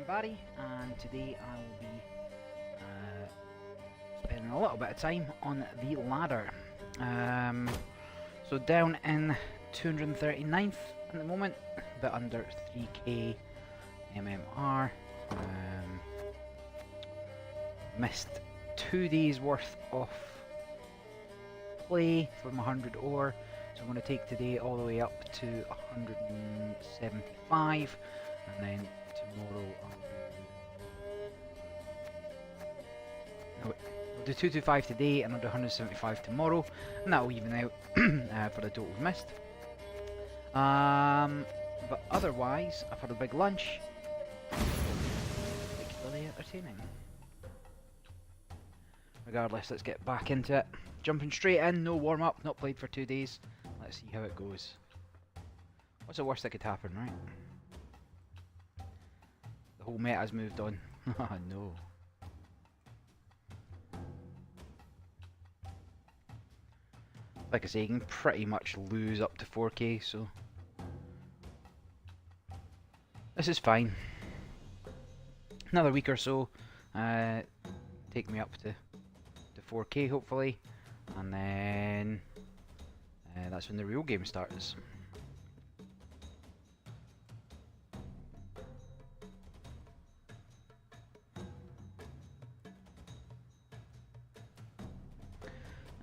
Barry, and today I will be spending a little bit of time on the ladder. So down in 239th at the moment, a bit under 3k MMR. Missed 2 days worth of play from 100 ore, so I'm going to take today all the way up to 175, and then tomorrow I'll do 225 today and I'll do 175 tomorrow, and that'll even out for the total missed. But otherwise, I've had a big lunch, particularly entertaining. Regardless, let's get back into it. Jumping straight in, no warm up, not played for 2 days. Let's see how it goes. What's the worst that could happen, right? The whole meta's moved on. Oh no. Like I say, you can pretty much lose up to 4k, so this is fine. Another week or so, take me up to 4k hopefully, and then that's when the real game starts.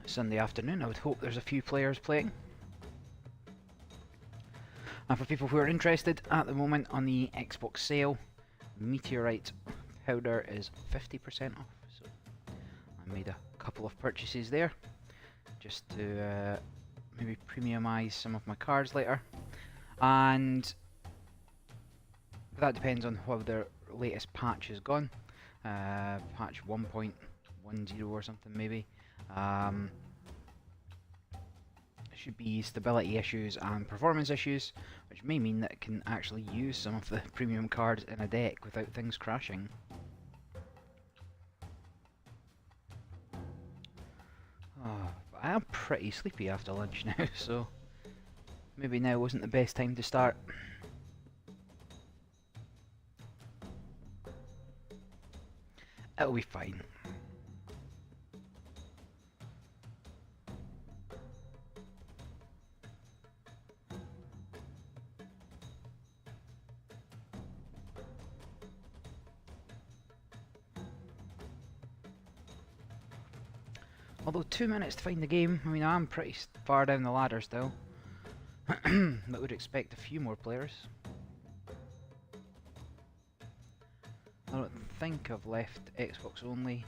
Sunday afternoon, I would hope there's a few players playing. And for people who are interested, at the moment on the Xbox sale, Meteorite powder is 50% off, so I made a couple of purchases there just to maybe premiumize some of my cards later, and that depends on whether their latest patch is gone, patch 1.10 or something maybe. Should be stability issues and performance issues, which may mean that it can actually use some of the premium cards in a deck without things crashing. Oh, I am pretty sleepy after lunch now, so maybe now wasn't the best time to start. It'll be fine. Although 2 minutes to find the game, I mean I'm pretty far down the ladder still. But would expect a few more players. I don't think I've left Xbox only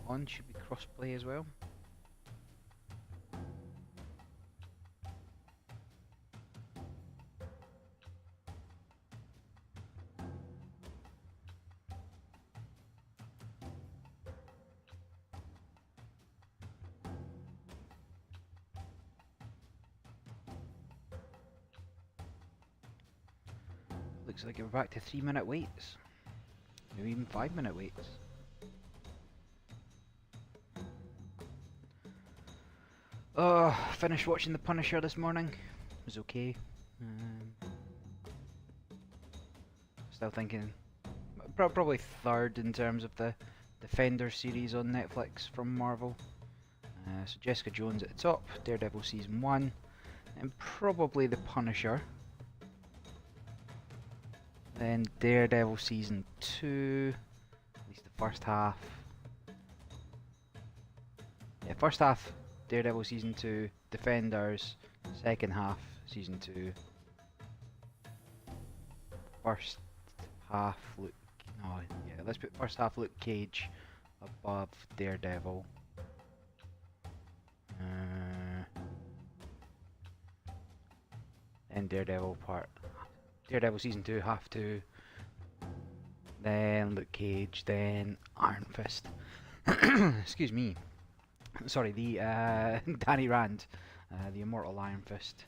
on, should be crossplay as well. Looks like we're back to 3-minute waits. Maybe even 5-minute waits. Oh, finished watching The Punisher this morning. It was okay. Still thinking, probably third in terms of the Defender series on Netflix from Marvel. So Jessica Jones at the top, Daredevil Season 1, and probably The Punisher. Then Daredevil Season 2, at least the first half. Yeah, first half Daredevil Season 2, Defenders, second half Season 2. First half Luke, no, yeah, let's put first half Luke Cage above Daredevil. And Daredevil Season 2, half 2, then Luke Cage, then Iron Fist. Excuse me. Sorry, the Danny Rand, the Immortal Iron Fist,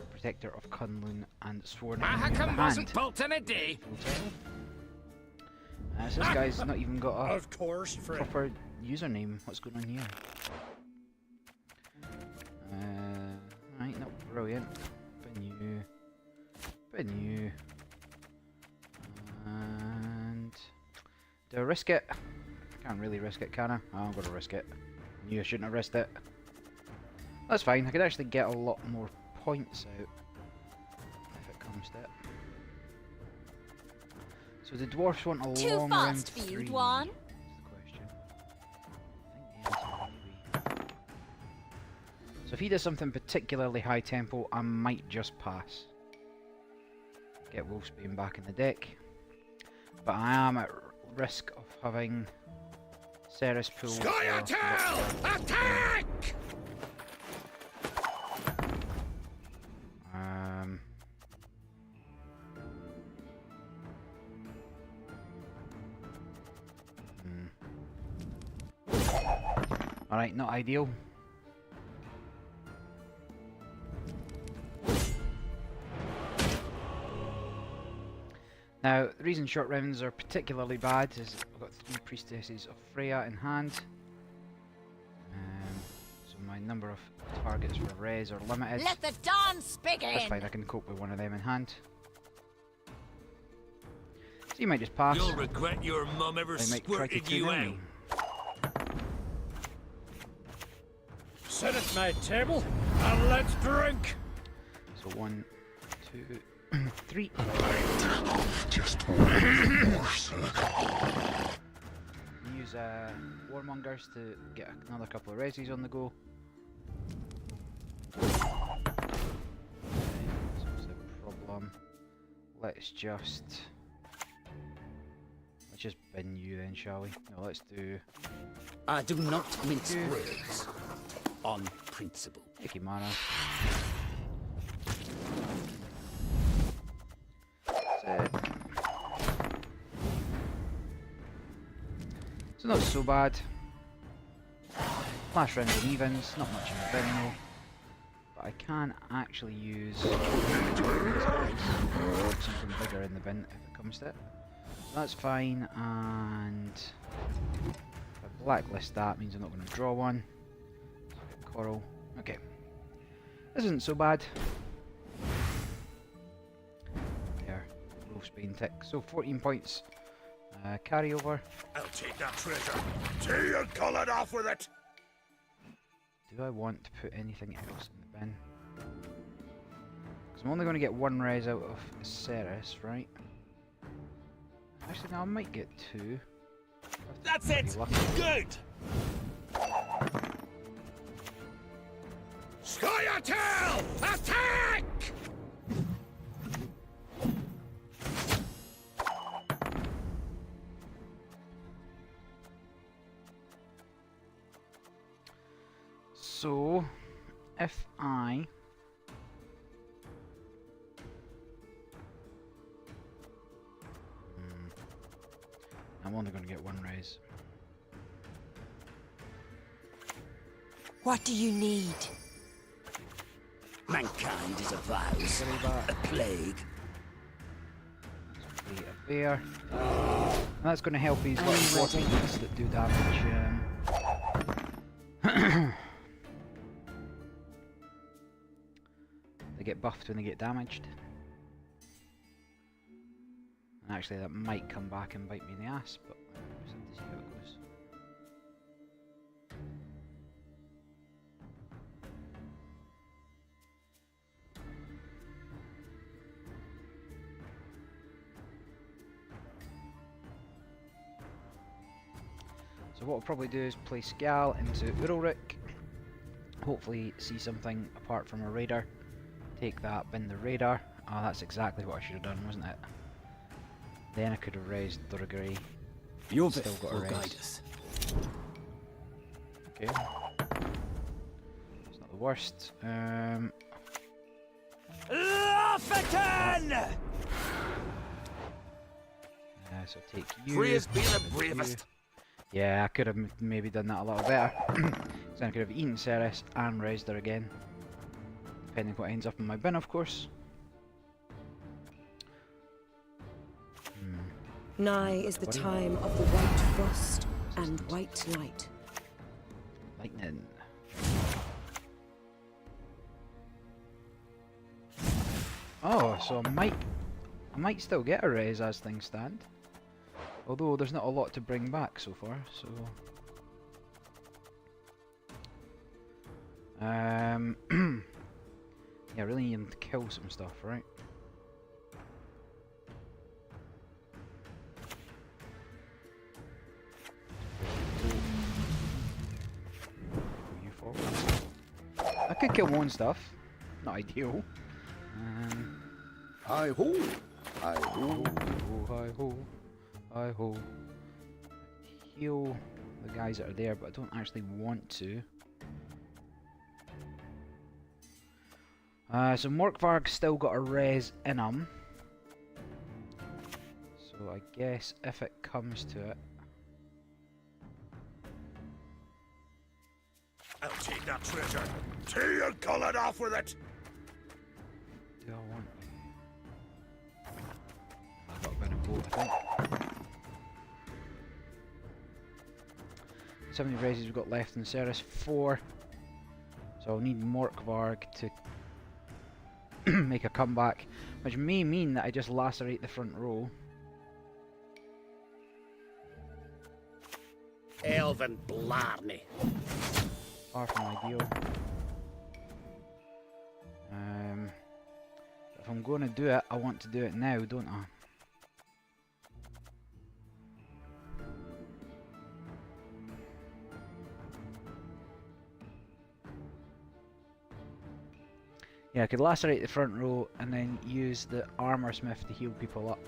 Protector of Kunlun, and Sworn in the Hand. Wasn't built in a day. So this guy's not even got a Of course, proper username. What's going on here? Right, not brilliant. But new. Do I risk it? I can't really risk it, can I? Oh, I'm gonna risk it. Knew I shouldn't have risked it. That's fine, I could actually get a lot more points out if it comes to it. So the dwarfs want a long round 3. That's the question. I think the answer may be. So if he does something particularly high tempo, I might just pass. Get Wolfsbane back in the deck. But I am at risk of having Ceres pull. Scoia'tael! Attack! Alright, not ideal. Now, the reason short rounds are particularly bad is I've got 3 priestesses of Freya in hand. So my number of targets for res are limited. Let the dance begin! That's fine, I can cope with one of them in hand. So you might just pass. You'll regret your mum ever squirted you out. Sit at my table and let's drink! So 1, 2, 3. Just one more circle. Use Warmongers to get another couple of resis on the go. Okay, so what's the problem? Let's just bin you then, shall we? No, let's do. I do not mince words. On principle. Icky mana. So not so bad. Last round of evens, not much in the bin though. But I can actually use something bigger in the bin if it comes to it. So that's fine, and if I blacklist that means I'm not going to draw one. Coral. Okay. This isn't so bad. There. Wolfsbane tick. So 14 points. Carryover. I'll take that treasure. Till you call it off with it! Do I want to put anything else in the bin? Because I'm only going to get 1 res out of Ceres, right? Actually, no, I might get 2. That's it! Good! Scoia'tael! Attack! So, if I'm only going to get 1 raise. What do you need? Mankind is a virus, a plague. Complete a bear. And that's going to help these little bottoms that do damage. They get buffed when they get damaged. And actually that might come back and bite me in the ass, but we'll just have to see how it goes. So what we'll probably do is play Skal into Uralrik. Hopefully see something apart from a radar. Take that, bin the radar. Oh, that's exactly what I should have done, wasn't it? Then I could have raised Durgari. Your Still got a raise. guide us. Okay. It's not the worst. Laugh-a-ton! So take you. Freya's been the bravest. Yeah, I could have maybe done that a little better. So I could have eaten Ceres and raised her again. Depending what ends up in my bin, of course. Nigh is the time of the white frost and white light. Lightning. Oh, so I might still get a raise as things stand. Although there's not a lot to bring back so far, so... yeah, really need them to kill some stuff, right? You forward. I could kill my own stuff. Not ideal. Hi ho! Hi ho! Hi ho! Hi ho! Heal the guys that are there, but I don't actually want to. So Morkvarg's still got a res in him. So I guess if it comes to it... I'll take that treasure. Till you call it off with it. Do I want... I've got a better boat, I think. 70 reses we've got left in the service, 4. So I'll need Morkvarg to make a comeback, which may mean that I just lacerate the front row. Elven Blarney. Far from ideal. If I'm going to do it, I want to do it now, don't I? Yeah, I could lacerate the front row and then use the armor smith to heal people up.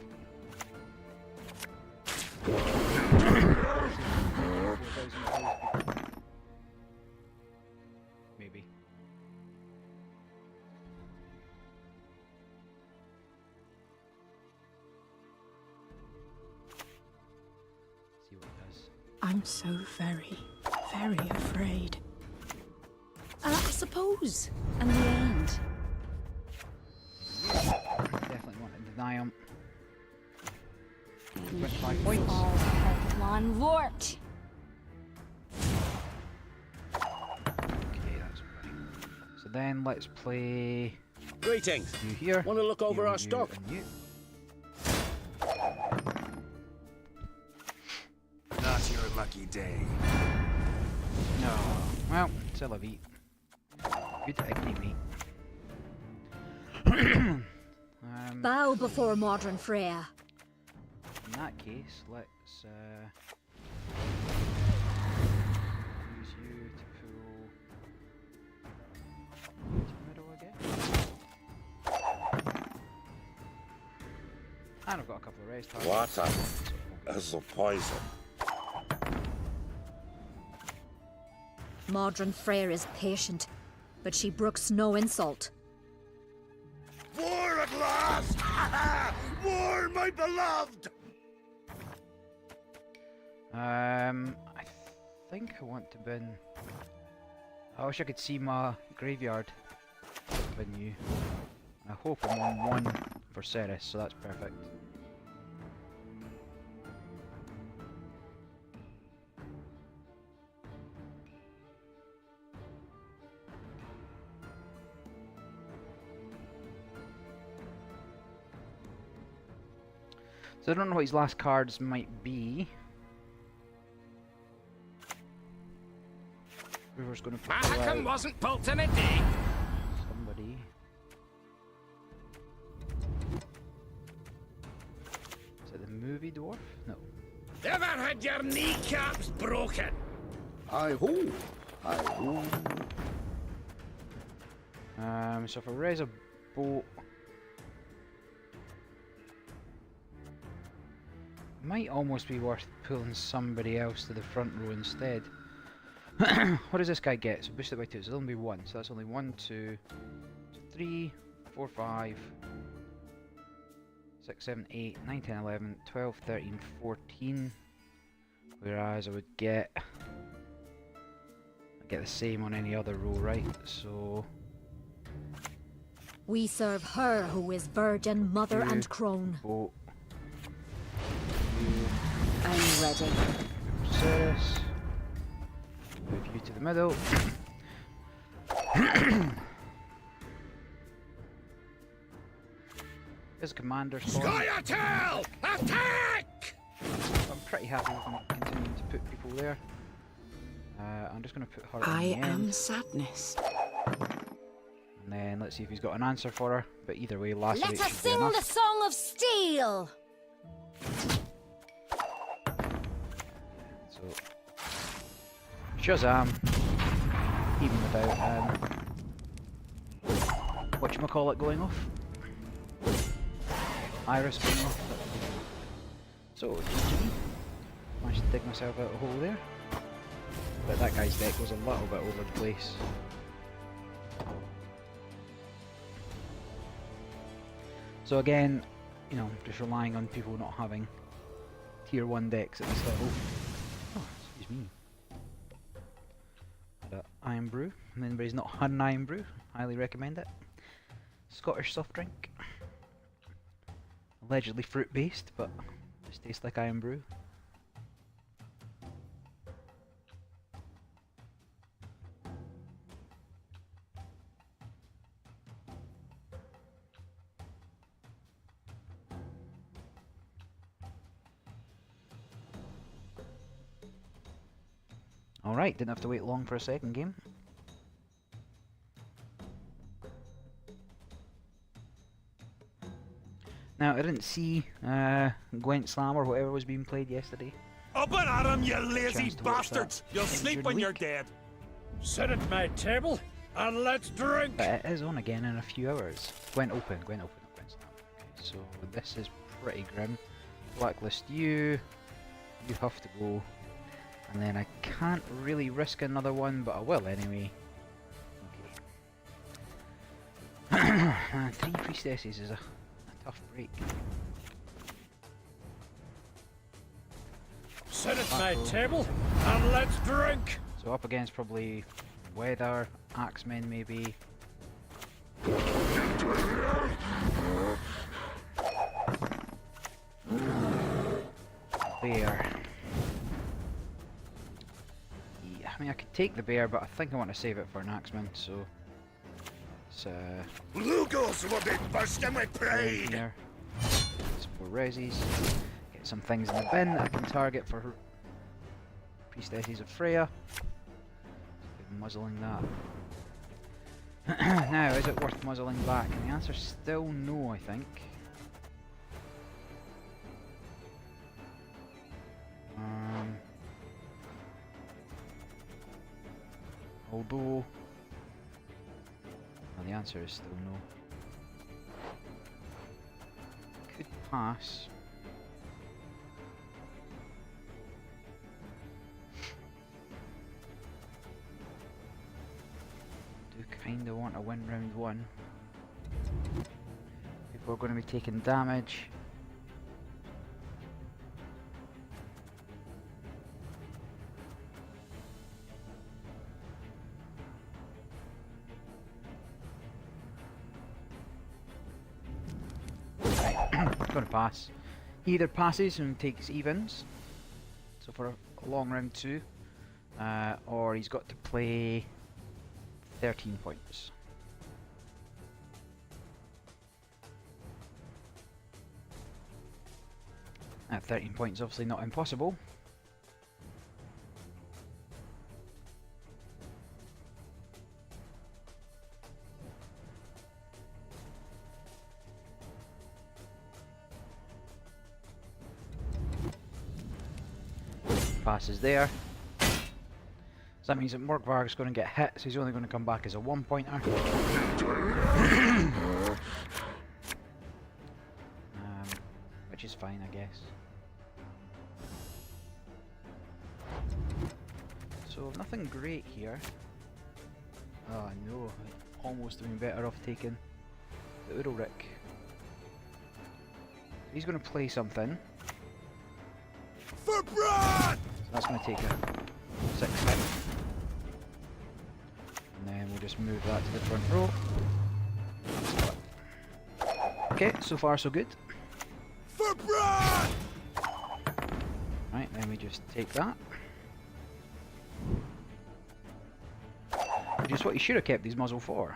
Maybe. See what it does. I'm so very, very afraid. I suppose. And the end. Definitely want to deny him. 25 points. All Pokemon Vort. Okay, that's fine. So then let's play Greetings. you here. Want to look over you, our you, stock? and you. Not your lucky day. No. Well, c'est la vie. Good to ignite me. Bow before modern Freya. In that case, let's use you to pull to the middle again. And I've got a couple of raise targets. Water is a poison. Modern Freya is patient, but she brooks no insult. War at last! War, my beloved! I think I want to bin. I wish I could see my graveyard. Bin you. I hope I'm on 1 for Ceres, so that's perfect. So I don't know what his last cards might be. River's going to put out wasn't built in a day. somebody. Is it the movie dwarf? No. Ever had your kneecaps broken? Hi ho! Hi ho! So if I raise a boat, might almost be worth pulling somebody else to the front row instead. What does this guy get? So push it by 2, so there'll only be 1. So that's only 1, 2, 3, 4, 5, 6, 7, 8, 9, 10, 11, 12, 13, 14. Whereas I would get the same on any other row, right? So We serve her who is virgin, mother, You. and crone. boat. I'm ready. Ceres. Move you to the middle. There's a commander's corner. Scoia'tael! Attack! I'm pretty happy with them continuing to put people there. I'm just going to put her I in the am end. sadness. And then let's see if he's got an answer for her. But either way, lacerate Let us should be sing enough. the song of steel! So Shazam, even without whatchamacallit going off. Iris going off. So GG. Managed to dig myself out a hole there. But that guy's deck was a little bit over the place. So again, you know, just relying on people not having tier 1 decks at this level. Oh, excuse me. Had a Iron Brew. If anybody's not had an Iron Brew, highly recommend it. Scottish soft drink. Allegedly fruit based, but just tastes like Iron Brew. Alright, didn't have to wait long for a second game. Now, I didn't see Gwent Slam or whatever was being played yesterday. Up and at 'em, you lazy Chance to watch that bastards! You'll sleep injured when you're week. dead. Sit at my table and let's drink. But it is on again in a few hours. Gwent Open, not Gwent Slam. Okay, so this is pretty grim. Blacklist you. You have to go. And then I can't really risk another one, but I will anyway. Okay. 3 priestesses is a tough break. Sit at my table and let's drink. So up against probably Weather, Axemen maybe. Bear. Yeah, I mean I could take the bear, but I think I want to save it for an Axeman, so it's Lugos will be bursting with pride. here. Some more resis. Get some things in the bin that I can target for Priestesses of Freya. Muzzling that. Now, is it worth muzzling back? And the answer's still no, I think. Although, well, the answer is still no. Could pass. Do kinda want to win round 1. People are going to be taking damage. Going to pass. He either passes and takes evens, so for a long round 2, or he's got to play 13 points. At 13 points, obviously not impossible. Passes there. So that means that Morkvarg is going to get hit, so he's only going to come back as a 1-pointer. Which is fine, I guess. So nothing great here. Oh no, I'd almost have been better off taking the Urelric. He's going to play something. For blood! So that's going to take a 6 hit. And then we'll just move that to the front row. Okay, so far so good. For blood! Right, then we just take that. Which is what you should have kept these muzzle for.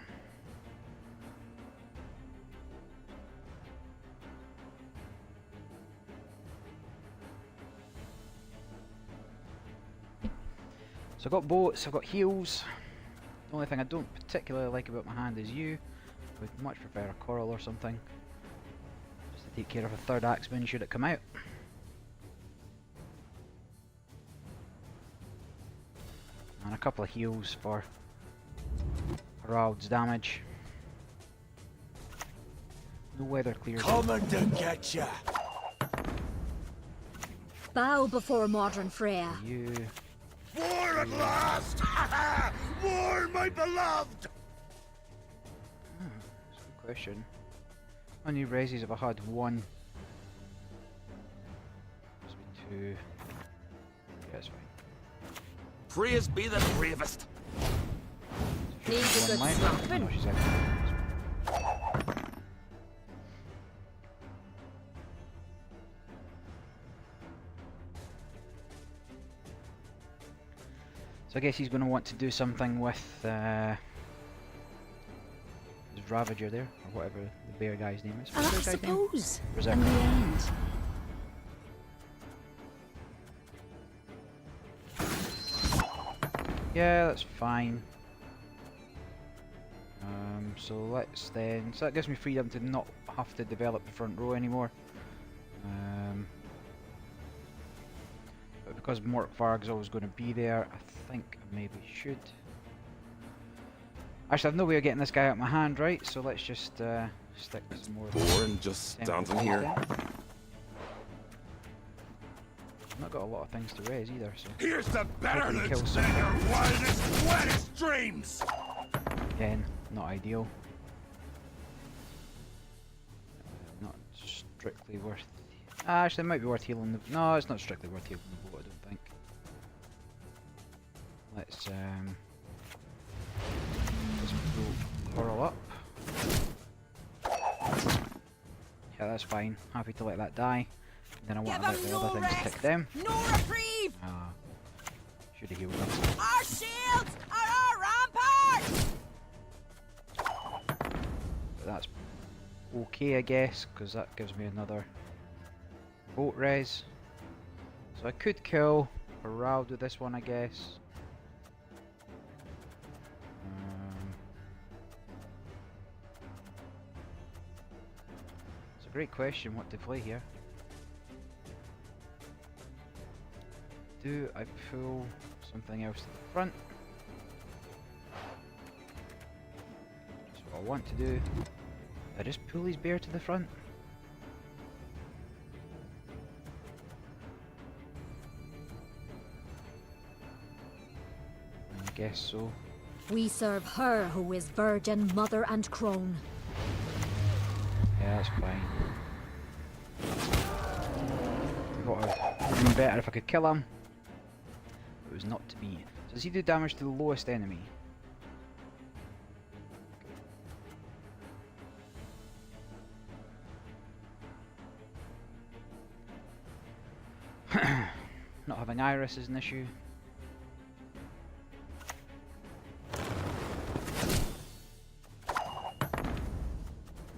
So I've got boats, I've got heals. The only thing I don't particularly like about my hand is you. I would much prefer a coral or something. Just to take care of a third axeman should it come out. And a couple of heals for Harald's damage. No weather clears. Coming to get ya. Bow before modern Freya. You. War at last! Ha ha! War, my beloved! That's a good question. How many resis have I had? One. Must be two. Yeah, that's fine. Praise be the bravest. Needs a good slapping. No, she's out. So I guess he's going to want to do something with his Ravager there, or whatever the bear guy's name is. I What's the guy's name? suppose, Berserker. in the end. Yeah, that's fine. So let's then... So that gives me freedom to not have to develop the front row anymore. But because Morkvarg's always going to be there, I think I maybe should... Actually, I've no way of getting this guy out of my hand, right? So let's just stick with some more... Boring just standing here. I've not got a lot of things to raise either, so... Here's the betterment kill than someone. your wildest, wettest dreams! Again, not ideal. Not strictly worth... Actually, it might be worth healing the... No, it's not strictly worth healing the boat, I don't think. Let's go curl up. Yeah, that's fine. Happy to let that die. Then I want to let the other things tick them. No reprieve! Should have healed them. Our shields are our ramparts! But that's okay, I guess, because that gives me another boat res. So I could kill Harald with this one, I guess. It's a great question what to play here. Do I pull something else to the front? That's what I want to do. I just pull his bear to the front. I guess so. We serve her who is virgin, mother and crone. Yeah, that's fine. It would have been better if I could kill him. It was not to be. So does he do damage to the lowest enemy? Not having Iris is an issue.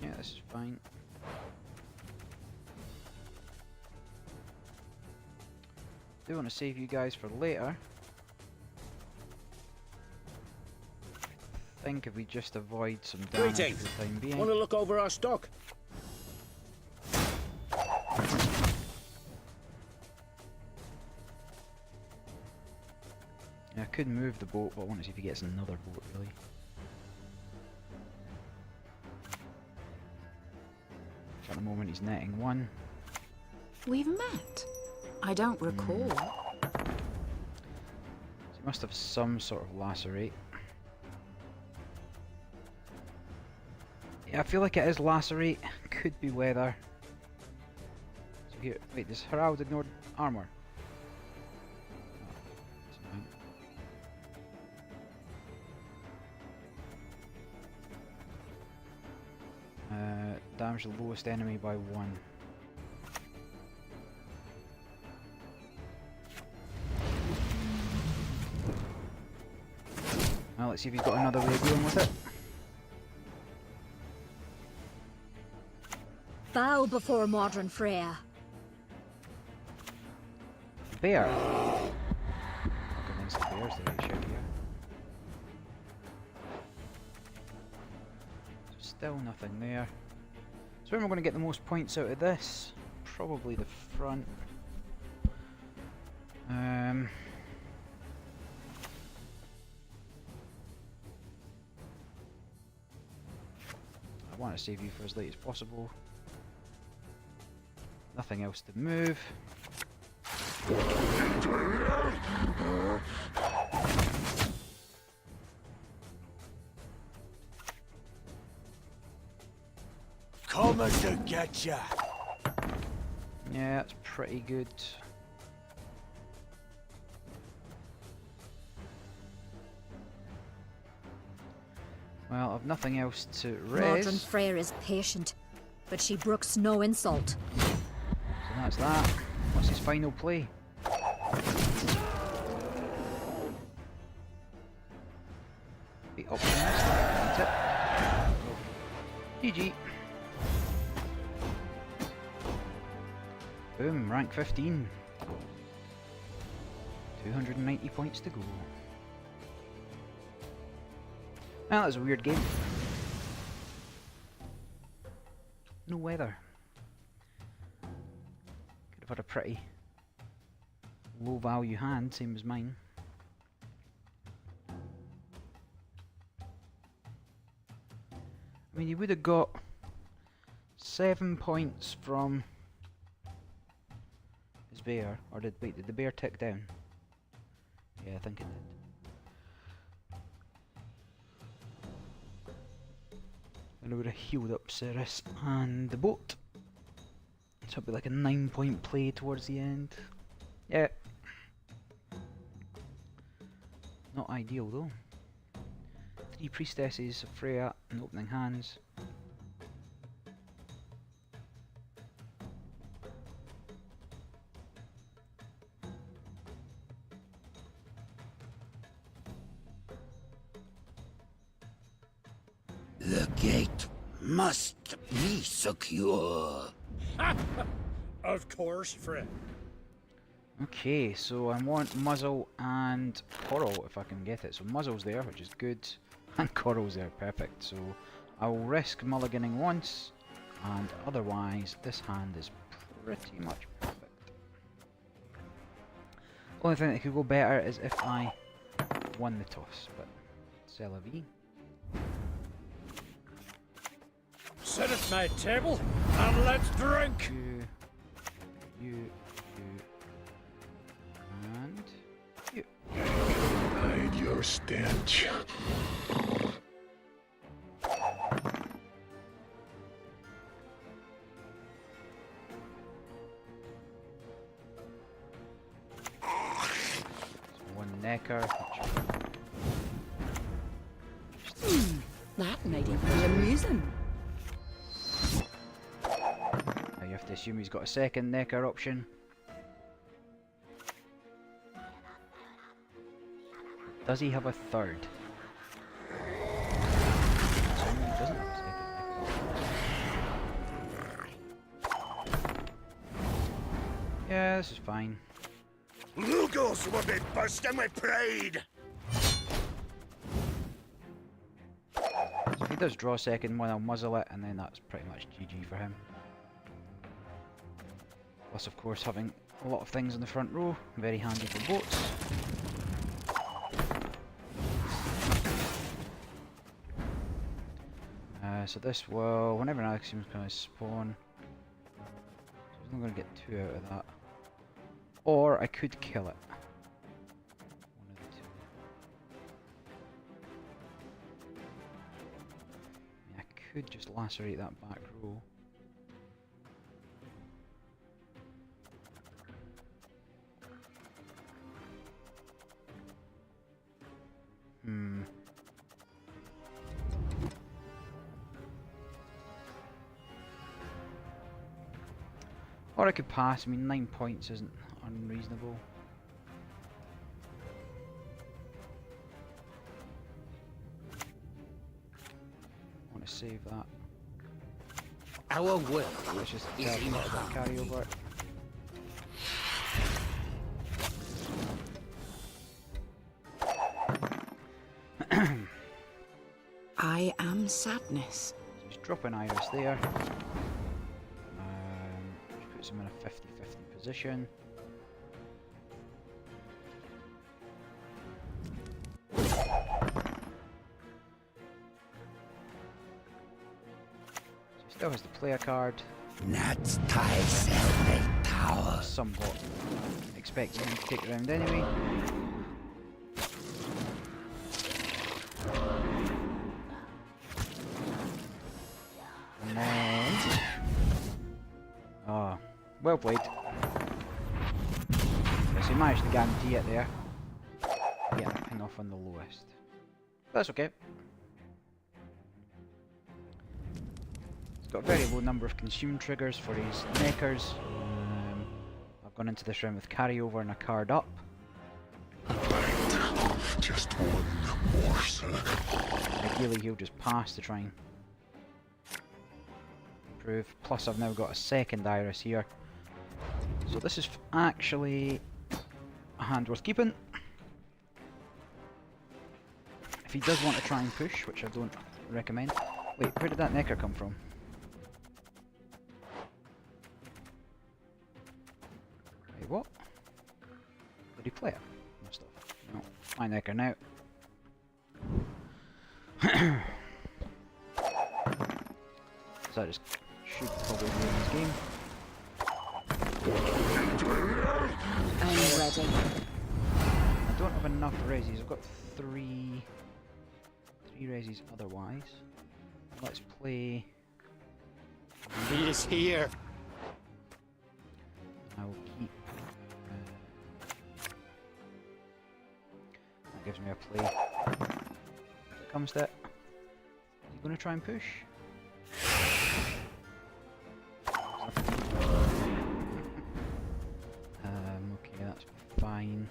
Yeah, this is fine. I do want to save you guys for later. I think if we just avoid some damage for the time being. Want to look over our stock? Yeah, I could move the boat, but I want to see if he gets another boat, really. At the moment he's netting one. We've met. I don't recall. So he must have some sort of lacerate. Yeah, I feel like it is lacerate. Could be weather. So here, wait, does Harald ignored armor? Oh, that's fine. Damage the lowest enemy by 1. Well, let's see if he's got another way of dealing with it. Bow before modern Freya. Bear. Okay, then the bear's the right shout here. So still nothing there. So where am I going to get the most points out of this? Probably the front. I want to save you for as late as possible. Nothing else to move. Coming to get ya. Yeah, that's pretty good. Well, I've nothing else to raise. Mordred Freyr is patient, but she brooks no insult. So that's that. What's his final play? Be optimistic. That's it. GG. Boom, rank 15. 290 points to go. Now that was a weird game. No weather. Could have had a pretty low value hand, same as mine. I mean, you would have got 7 points from his bear, or did the bear tick down? Yeah, I think it did. And I would have healed up Ceres and the boat. So it'd be like a 9-point play towards the end. Yeah. Not ideal though. 3 priestesses of Freya and opening hands. The gate must be secure. Of course, friend. Okay, so I want Muzzle and Coral if I can get it. So Muzzle's there, which is good, and Coral's there, perfect. So I'll risk mulliganing once, and otherwise this hand is pretty much perfect. Only thing that could go better is if I won the toss, but c'est la vie. Sit at my table and let's drink. You, and you. Hide your stench. One necker. That might even be amusing. Now you have to assume he's got a second necker option. Does he have a third? Assuming he doesn't have a second necker. Yeah, this is fine. Lugos will be bursting with pride. So if he does draw second one, I'll muzzle it, and then that's pretty much GG for him. Plus, of course, having a lot of things in the front row, very handy for boats. So this will, whenever an Axiom's going to spawn, so he's not going to get 2 out of that. Or I could kill it. One of the two. I could just lacerate that back row. Or I could pass. I mean, 9 points isn't unreasonable. I want to save that. Our world Let's just is grab in a little bit of carry over. I am sadness. So just drop an iris there. Which puts him in a 50-50 position. Still has to play a card. Somewhat expecting him to take the round anyway. And then... well played. Yes, he managed to guarantee it there. Get a pin off on the lowest. That's okay. Got a very low number of consume triggers for his neckers. I've gone into this round with carryover and a card up. Just one morsel. Ideally he'll just pass to try and improve. Plus I've now got a second iris here. So this is actually a hand worth keeping. If he does want to try and push, which I don't recommend. Wait, where did that necker come from? What? Did he play it? Must have. No. My necker now. So I just should probably win this game. I'm ready. I don't have enough resis. I've got three resis otherwise. Let's play. He is here. I will keep. That gives me a play. If it comes to it. Is he going to try and push? Okay, that's fine.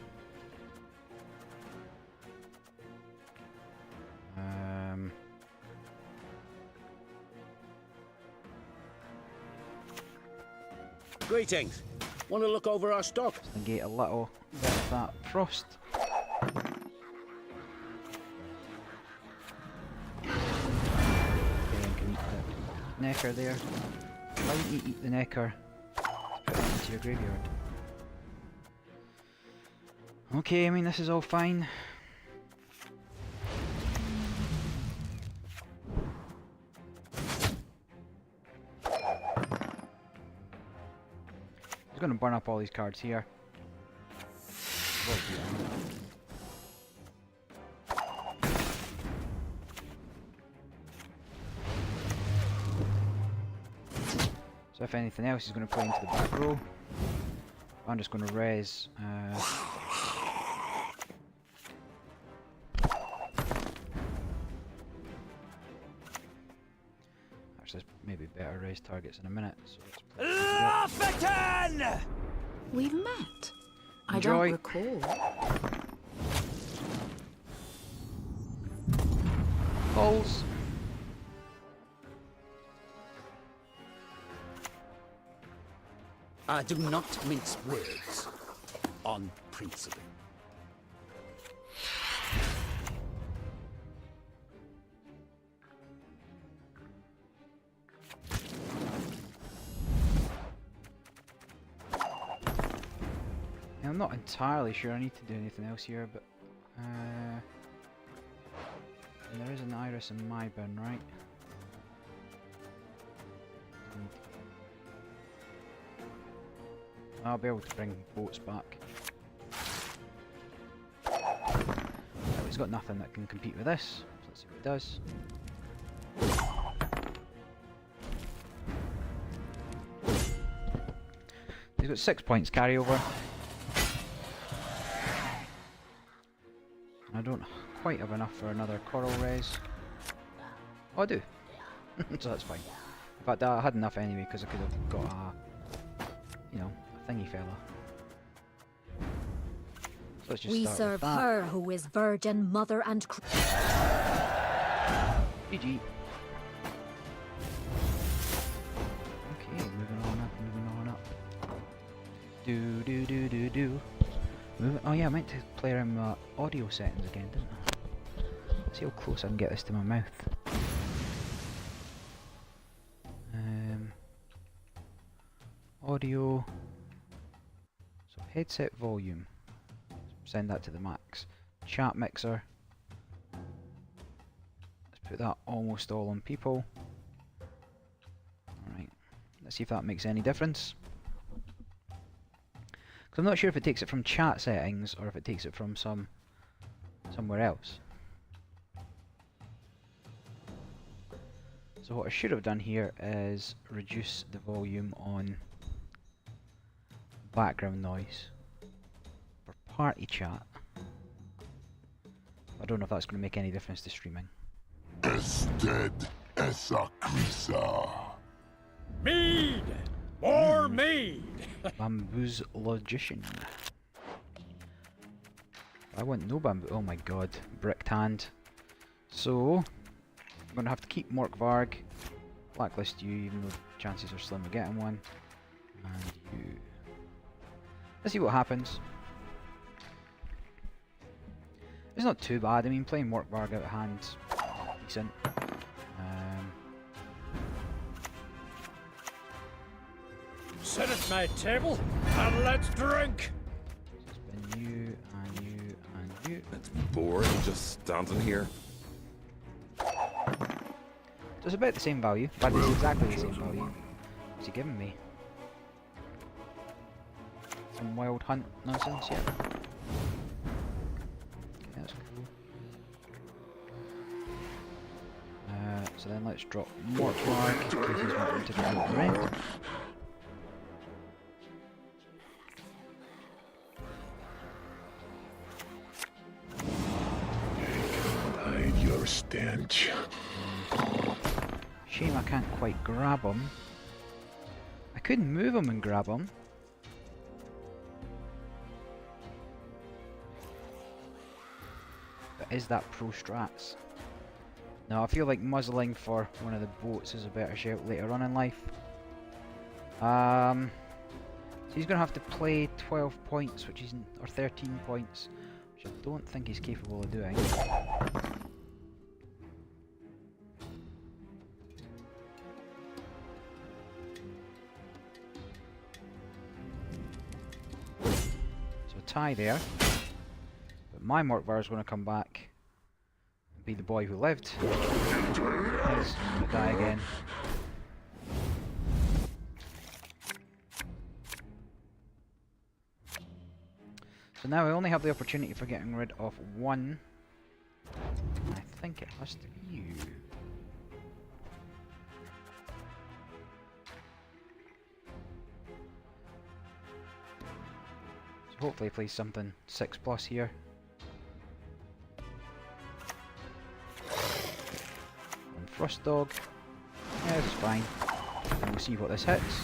Greetings. Want to look over our stock? Negate a little bit of that frost. Can eat the necker there. Why don't you eat the necker? Put it into your graveyard. Okay, I mean this is all fine. He's going to burn up all these cards here. So if anything else, he's going to play into the back row. I'm just going to res. Actually, there's maybe better res targets in a minute. So let's play. We've met. I Enjoy. don't recall. Balls. I do not mince words on principle. Now, I'm not entirely sure I need to do anything else here, but and there is an iris in my bin, right? I'll be able to bring boats back. Oh, he's got nothing that can compete with this, so let's see what it does. He's got 6 points carryover. I don't quite have enough for another coral res. Oh, I do. So that's fine. In fact, I had enough anyway because I could have got a, you know, a thingy fella. So let's just We start serve with that. her who is virgin, mother, and GG. Okay, moving on up, moving on up. Do. Oh yeah, I meant to play around my audio settings again, didn't I? Let's see how close I can get this to my mouth. Audio. So headset volume. Send that to the max. Chat mixer. Let's put that almost all on people. Alright. Let's see if that makes any difference. Because I'm not sure if it takes it from chat settings or if it takes it from somewhere else. So what I should have done here is reduce the volume on background noise for party chat. I don't know if that's going to make any difference to streaming. Ested esa crisa. Mead! More mead! Bamboo's logician. I want no bamboo. Oh my god, bricked hand. So I'm gonna have to keep Morkvarg, blacklist you, even though chances are slim of getting one, and you. Let's see what happens. It's not too bad. I mean, playing Morkvarg out of hand, decent. Sit at my table and let's drink! It's been you and you and you. It's bored just standing here. So it's about the same value. In fact, it's exactly the same value. What's he giving me? Some wild hunt nonsense, yeah. Okay, that's cool. So then let's drop Morkvarg in case he's wanting to go out the rent. Hide your stench. Shame I can't quite grab him. I could move him and grab him. But is that pro strats? No, I feel like muzzling for one of the boats is a better shout later on in life. So he's gonna have to play 12 points, which is or 13 points, which I don't think he's capable of doing. So tie there. But my Morkvar is going to come back and be the boy who lived. He's going to die again. So now I only have the opportunity for getting rid of one. I think it has to be you. So hopefully he plays something 6+ here. And Frost Dog. Yeah, this is fine. And we'll see what this hits.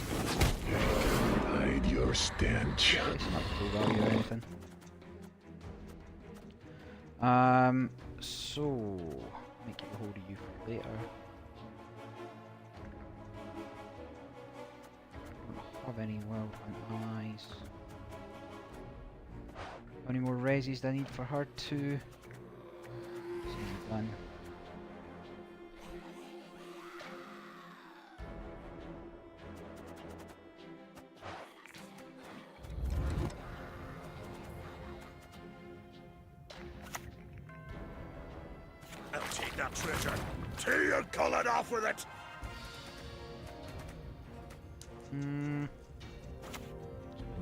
Hide your stench. Okay, it's not full value or anything. So make it a hold of you for later. Don't have any wild hunt allies. How many more resis do I need for her to? Seems done. I'll take that treasure. Till you're colored off with it. And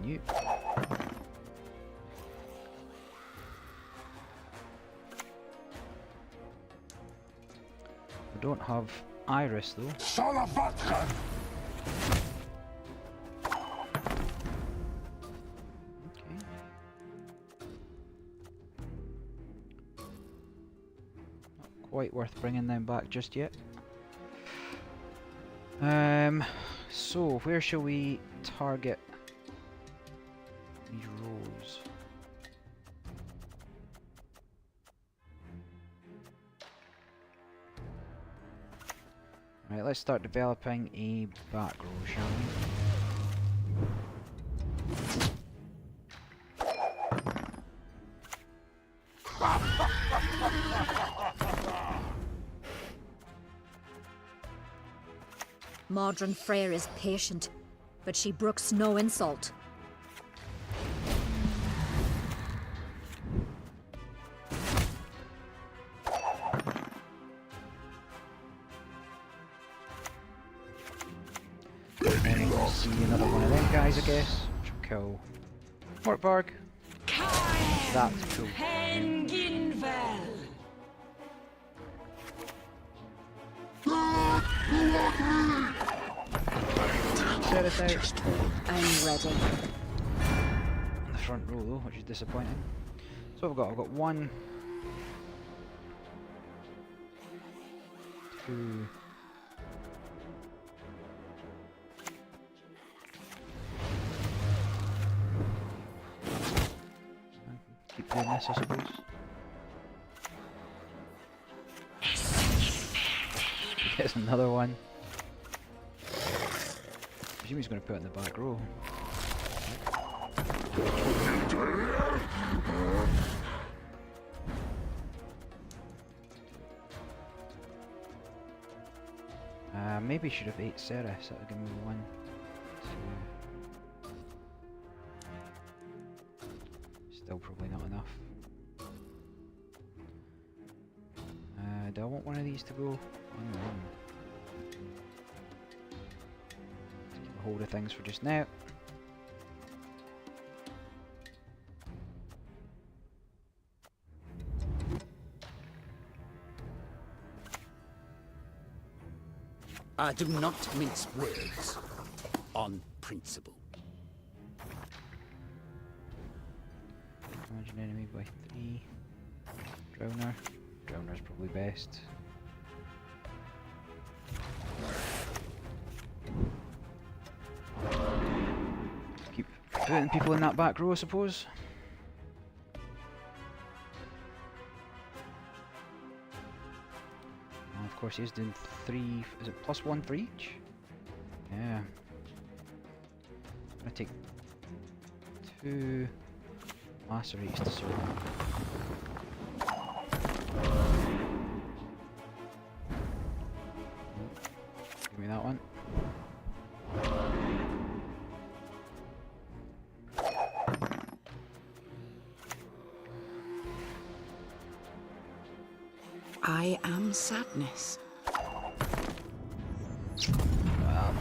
you. I don't have Iris though. Salavatkan! Okay. Not quite worth bringing them back just yet. So where shall we target these rows? Right, let's start developing a back row, shall we? Modron Freyr is patient, but she brooks no insult. And we'll see another one of them guys, I guess, which will kill Mortvarg. That's cool. Set us out. I'm ready. On the front row though, which is disappointing. So I've got one, two, keep doing this, I suppose. There's another one. I presume he's going to put it in the back row. Maybe should have ate Ceres. That would give me 1, 2. Still probably not enough. Do I want one of these to go on the run? To keep a hold of things for just now. I do not mince words on principle. Damage an enemy by 3. Drowner. Drowner's probably best. Keep putting people in that back row, I suppose. And of course, he's doing 3. Is it +1 for each? Yeah. I'm gonna take 2 lacerates to serve. Give me that one. I am sadness.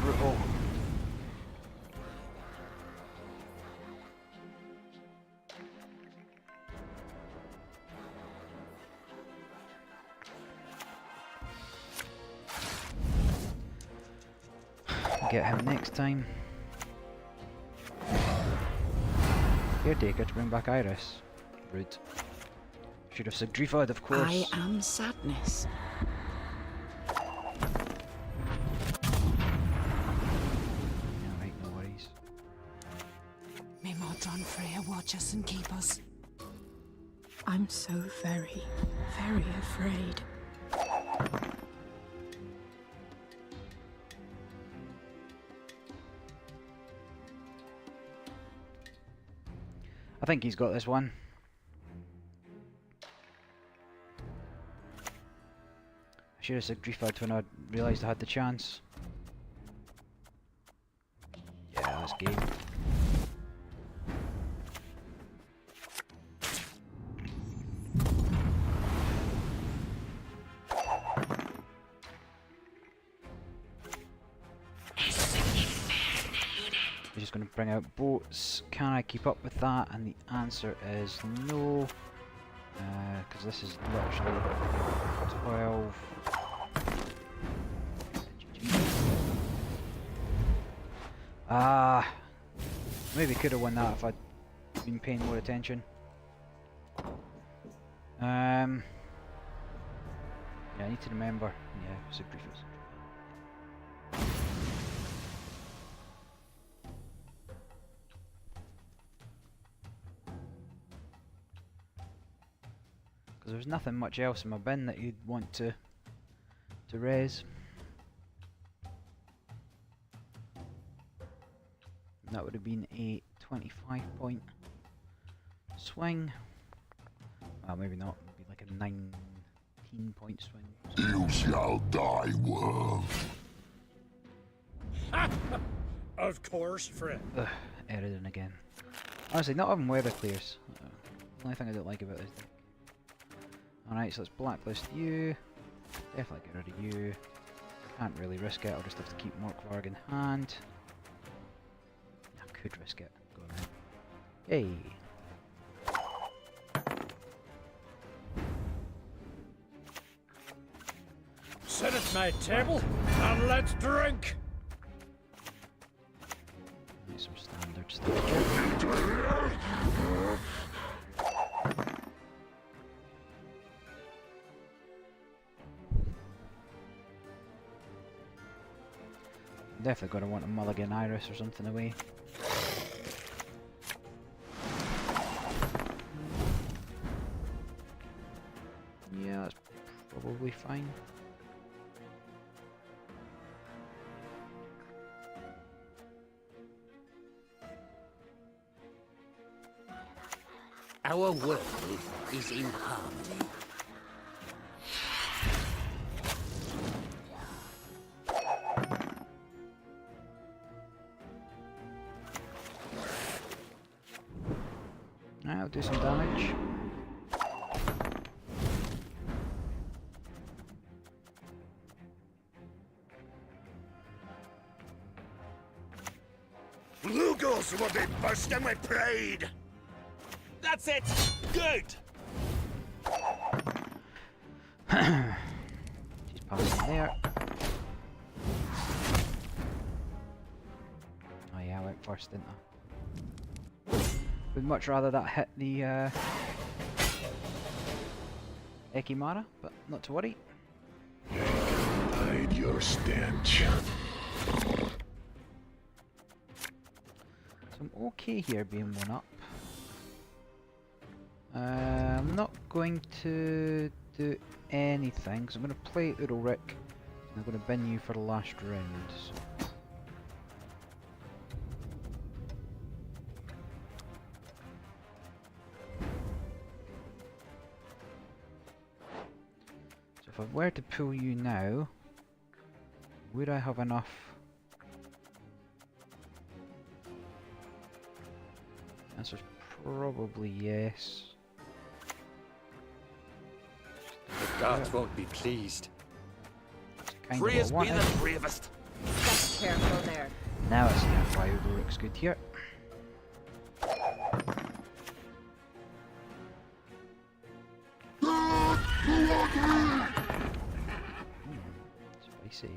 Brutal. Get him next time. Caretaker to bring back Iris. Rude. Should have said Drifad, of course. I am sadness. Alright, no worries. May Modron Freya watch us and keep us. I'm so very, very afraid. I think he's got this one. I should have said Drifad when I realised I had the chance. Yeah, that's game. We're just going to bring out boats. Can I keep up with that? And the answer is no. Because this is literally 12. Maybe could have won that if I'd been paying more attention. Yeah, I need to remember. Yeah, sacrifice. Because there's nothing much else in my bin that you'd want to raise. That would have been a 25 point swing. Well, maybe not. It would be like a 19 point swing. You shall die, world. Of course, friend. Ugh, Eridan again. Honestly, not having weather clears. The only thing I don't like about this deck. Alright, so let's blacklist you. Definitely get rid of you. Can't really risk it, I'll just have to keep Morkvarg in hand. I could risk it. Go on then. Hey! Sit at my table and let's drink. Need some standard stuff here. Definitely gonna want a Mulligan Iris or something away. Yeah, that's probably fine. Our world is in harmony. I'll do some damage. Lugos will be bursting with pride. That's it! Good! She's passing there. Oh yeah, I went first, didn't I? Would much rather that hit the Ekimara, but not to worry. Hide your stench. So I'm okay here being one up. I'm not going to do anything, because I'm going to play Urelric, and I'm going to bin you for the last round. So if I were to pull you now, would I have enough? The answer's probably yes. The gods won't be pleased. Kind Free of has what I been wanted. the bravest. Just careful there. Now I see why Urelric's good here. Spicy.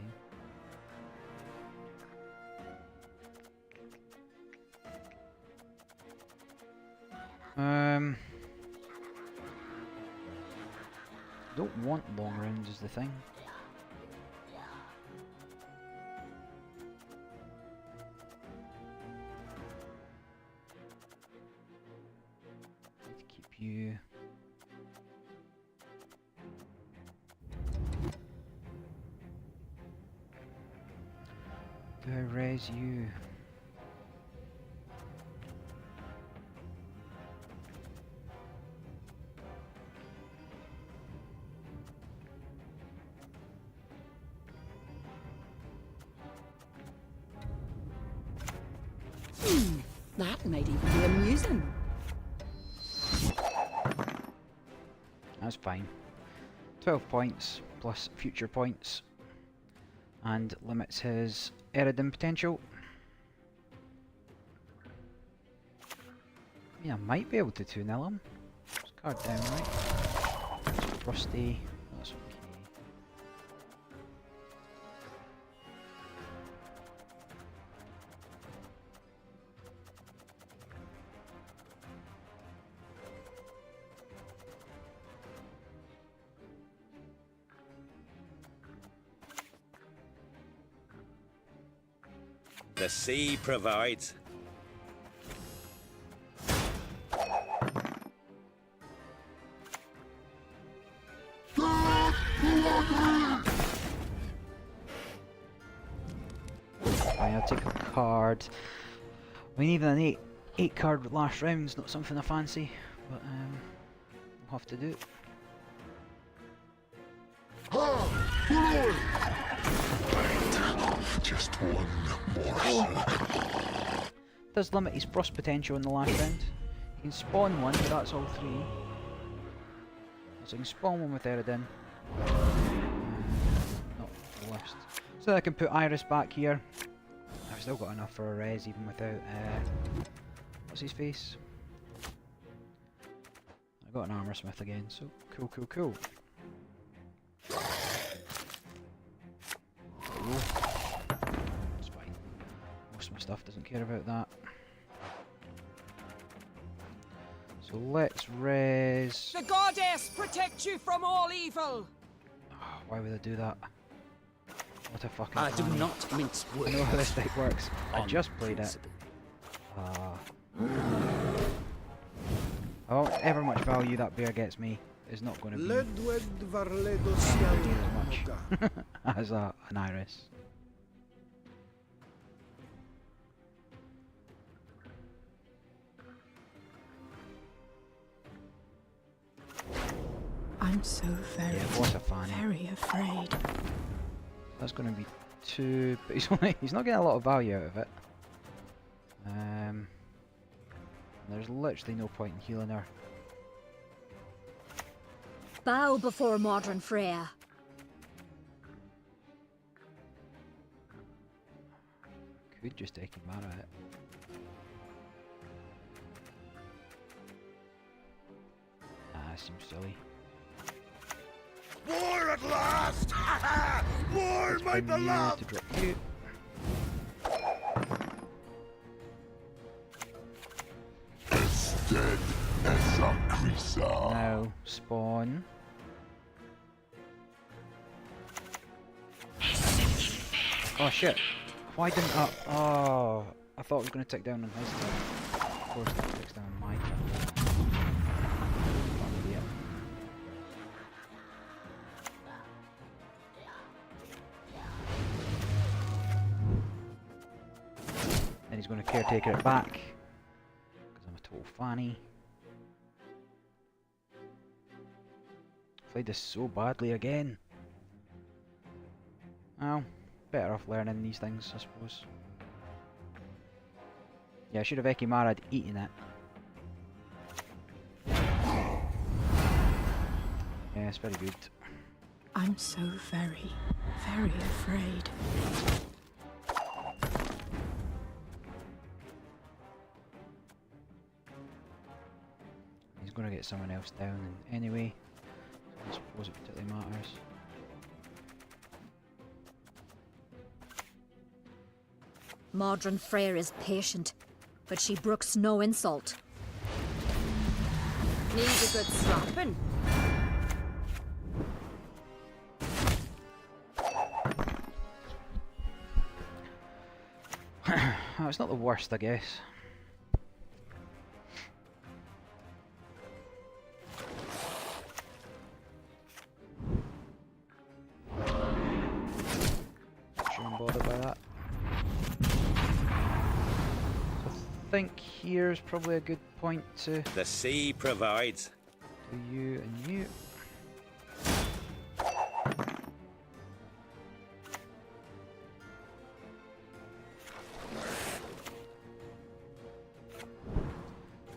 Don't want long rounds is the thing. Need to keep you. Do I raise you? That might even be amusing. That's fine. 12 points plus future points. And limits his Eridan potential. Yeah, I might be able to 2-0 him. Just card down, right? It's rusty. That's okay. The sea provides. Fine, I'll take a card. I mean, even an 8 card last round's not something I fancy, but we'll have to do it. Just one morsel. Does limit his frost potential in the last round. You can spawn one, but that's all three. So you can spawn one with Eredin. Not the worst. So I can put Iris back here. I've still got enough for a res even without what's his face? I got an armor smith again, so cool. It's fine. Most of my stuff doesn't care about that. So let's res. The goddess protect you from all evil! Oh, why would I do that? What a fucking I do fanny. not mince I words. know how this deck works. I On just played it. principle. However much value that bear gets me is not going to be Ledwed Varledo as much as an Iris. I'm so very, Yeah, what a fanny. very afraid. That's going to be 2, but he's not getting a lot of value out of it. There's literally no point in healing her. Bow before modern Freya. Could just take him out of it. Seems silly. War at last! War, Let's my bring you beloved! to drop you. Dead as a Krisa. Now spawn. Oh shit! Why didn't I? Oh, I thought it was going to tick down on his turn. Of course, it ticks down on my turn. Fuck idiot. Then he's going to caretaker it back because I'm a total fanny. Played this so badly again. Well, better off learning these things, I suppose. Yeah, I should have Ekimara'd eaten it. Yeah, it's very good. I'm so very, very afraid. He's going to get someone else down anyway. So I suppose it particularly matters. Modern Freya is patient, but she brooks no insult. Need a good slapping. Oh, it's not the worst, I guess. Not sure I'm bothered by that. So I think here's probably a good point to The sea provides. do you and you.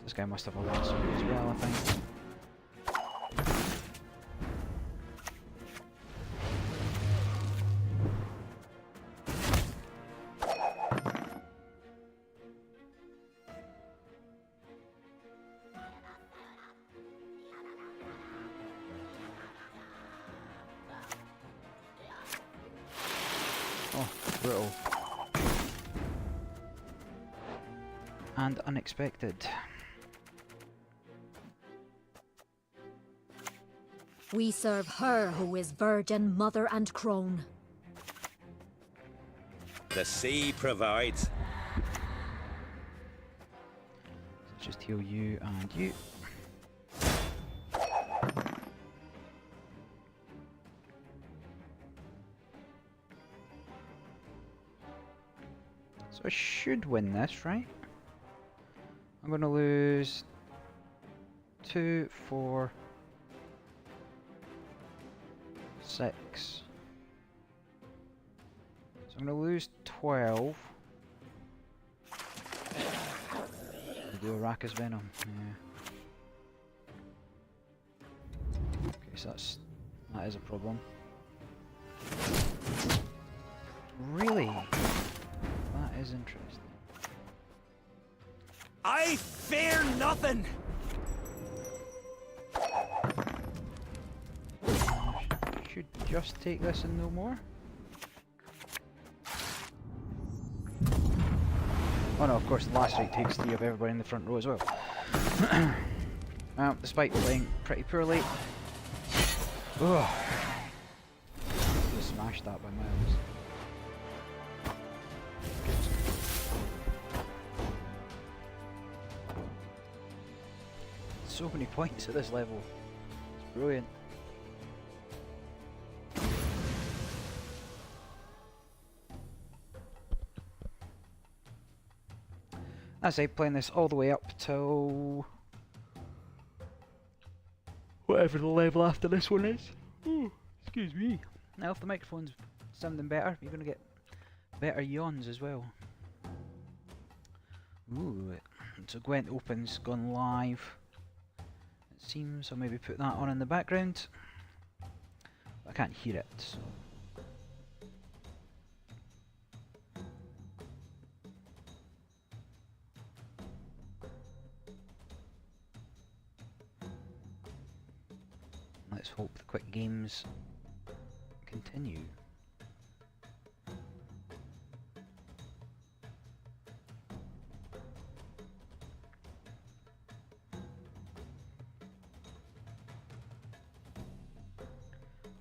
This guy must have a lasso as well, I think. Oh, brutal. And unexpected. We serve her who is virgin, mother and crone. The sea provides. Let's just heal you and you. So I should win this, right? I'm gonna lose 2, 4, 6. So I'm I'm gonna lose 12. I'll do a Raka's Venom. Yeah. Okay, so that is a problem. Really? That is interesting. I fear nothing. Should just take this and no more. Oh no, of course the last strike takes 3 of everybody in the front row as well. Well, despite playing pretty poorly. Ugh. Just smashed that by miles. So many points at this level. It's brilliant. I say playing this all the way up till whatever the level after this one is. Ooh, excuse me. Now if the microphone's sounding better, you're gonna get better yawns as well. Ooh, so Gwent opens, gone live. It seems I'll maybe put that on in the background. I can't hear it, so. Let's hope the quick games continue.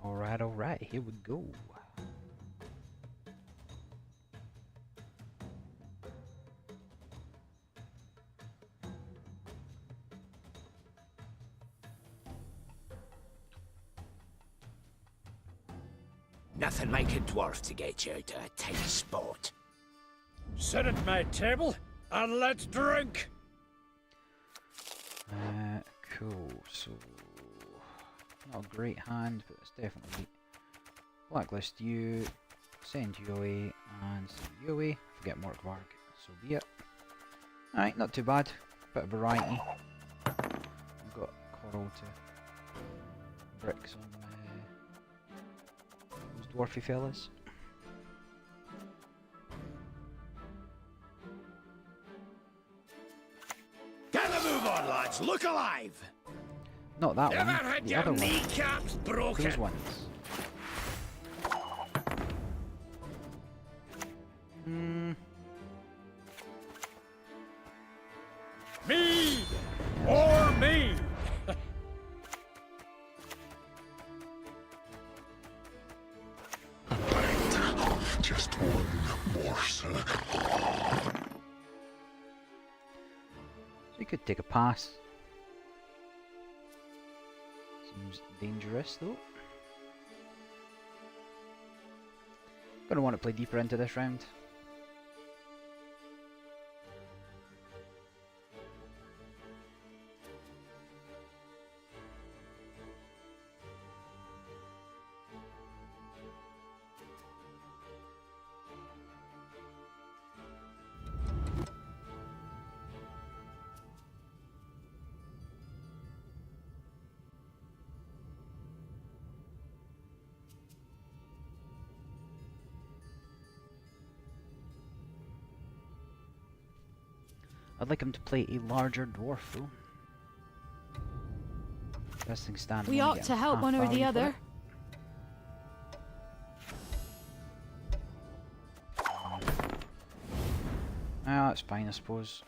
Alright, here we go. Nothing like a dwarf to get you out of a tight spot. Sit at my table and let's drink. Cool, so not a great hand, but it's definitely blacklist you, send you away, and send you away. Forget Mark Varg, so be it. Alright, not too bad. Bit of variety. We've got coral to bricks on those dwarfy fellas. Get a move on, lads. Look alive. Not that Never one, had the your other one. kneecaps broken. Those ones. Me or me. Just one morsel. So you could take a pass. Seems dangerous though. Gonna want to play deeper into this round. I'd like him to play a larger dwarf though. Best thing stand. We ought to help one or the other. Ah, that's fine, I suppose.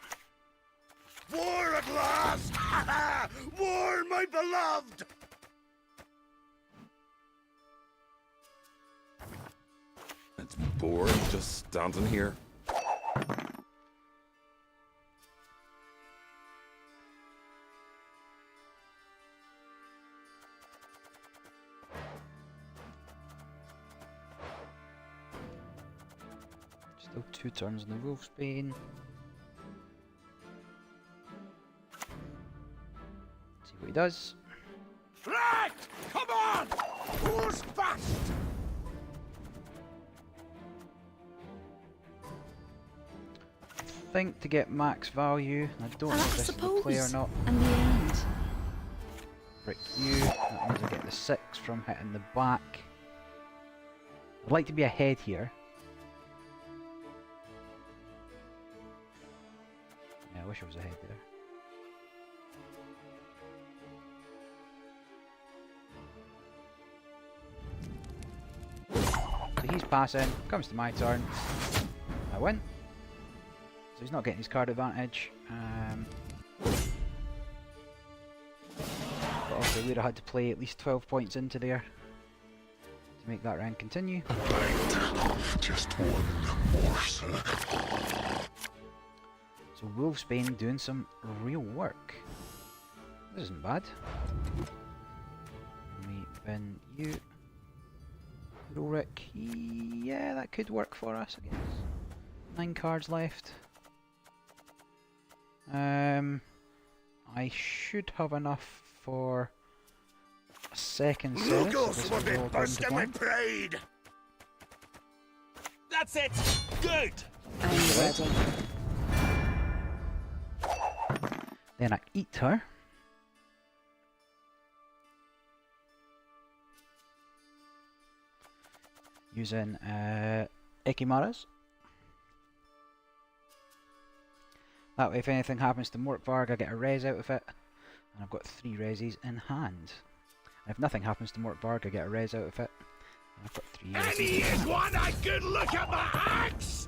War at last! War, my beloved! It's bored just standing here. Still 2 turns in the Wolfsbane. See what he does. Right! Come on! Who's fast? think to get max value. I don't know if this is the play or not. And the end. Brick you. That means I get the 6 from hitting the back. I'd like to be ahead here. Yeah, I wish I was ahead there. So he's passing, comes to my turn. I win. So he's not getting his card advantage. But also we'd have had to play at least 12 points into there to make that round continue. Just one more, sir. So Wolfsbane doing some real work. This isn't bad. Let me bin you. Ulrich, yeah, that could work for us, I guess. 9 cards left. I should have enough for a second set. Lugos will be bursting with pride. That's it! Good! I'm ready. Then I eat her. Using Ekimaras. That way if anything happens to Morkvarg I get a res out of it. And I've got 3 reses in hand. And if nothing happens to Morkvarg I get a res out of it. And I've got 3 reses And he in is hand. one a good look at the axe!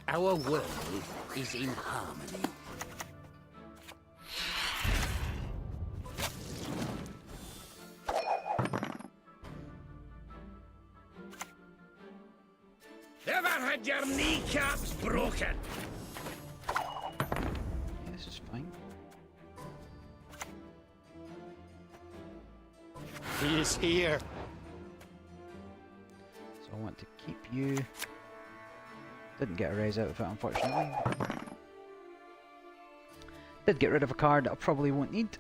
Our world is in harmony. Ever had your kneecaps broken? Yeah, this is fine. He is here. So I want to keep you. Didn't get a raise out of it unfortunately. Did get rid of a card that I probably won't need.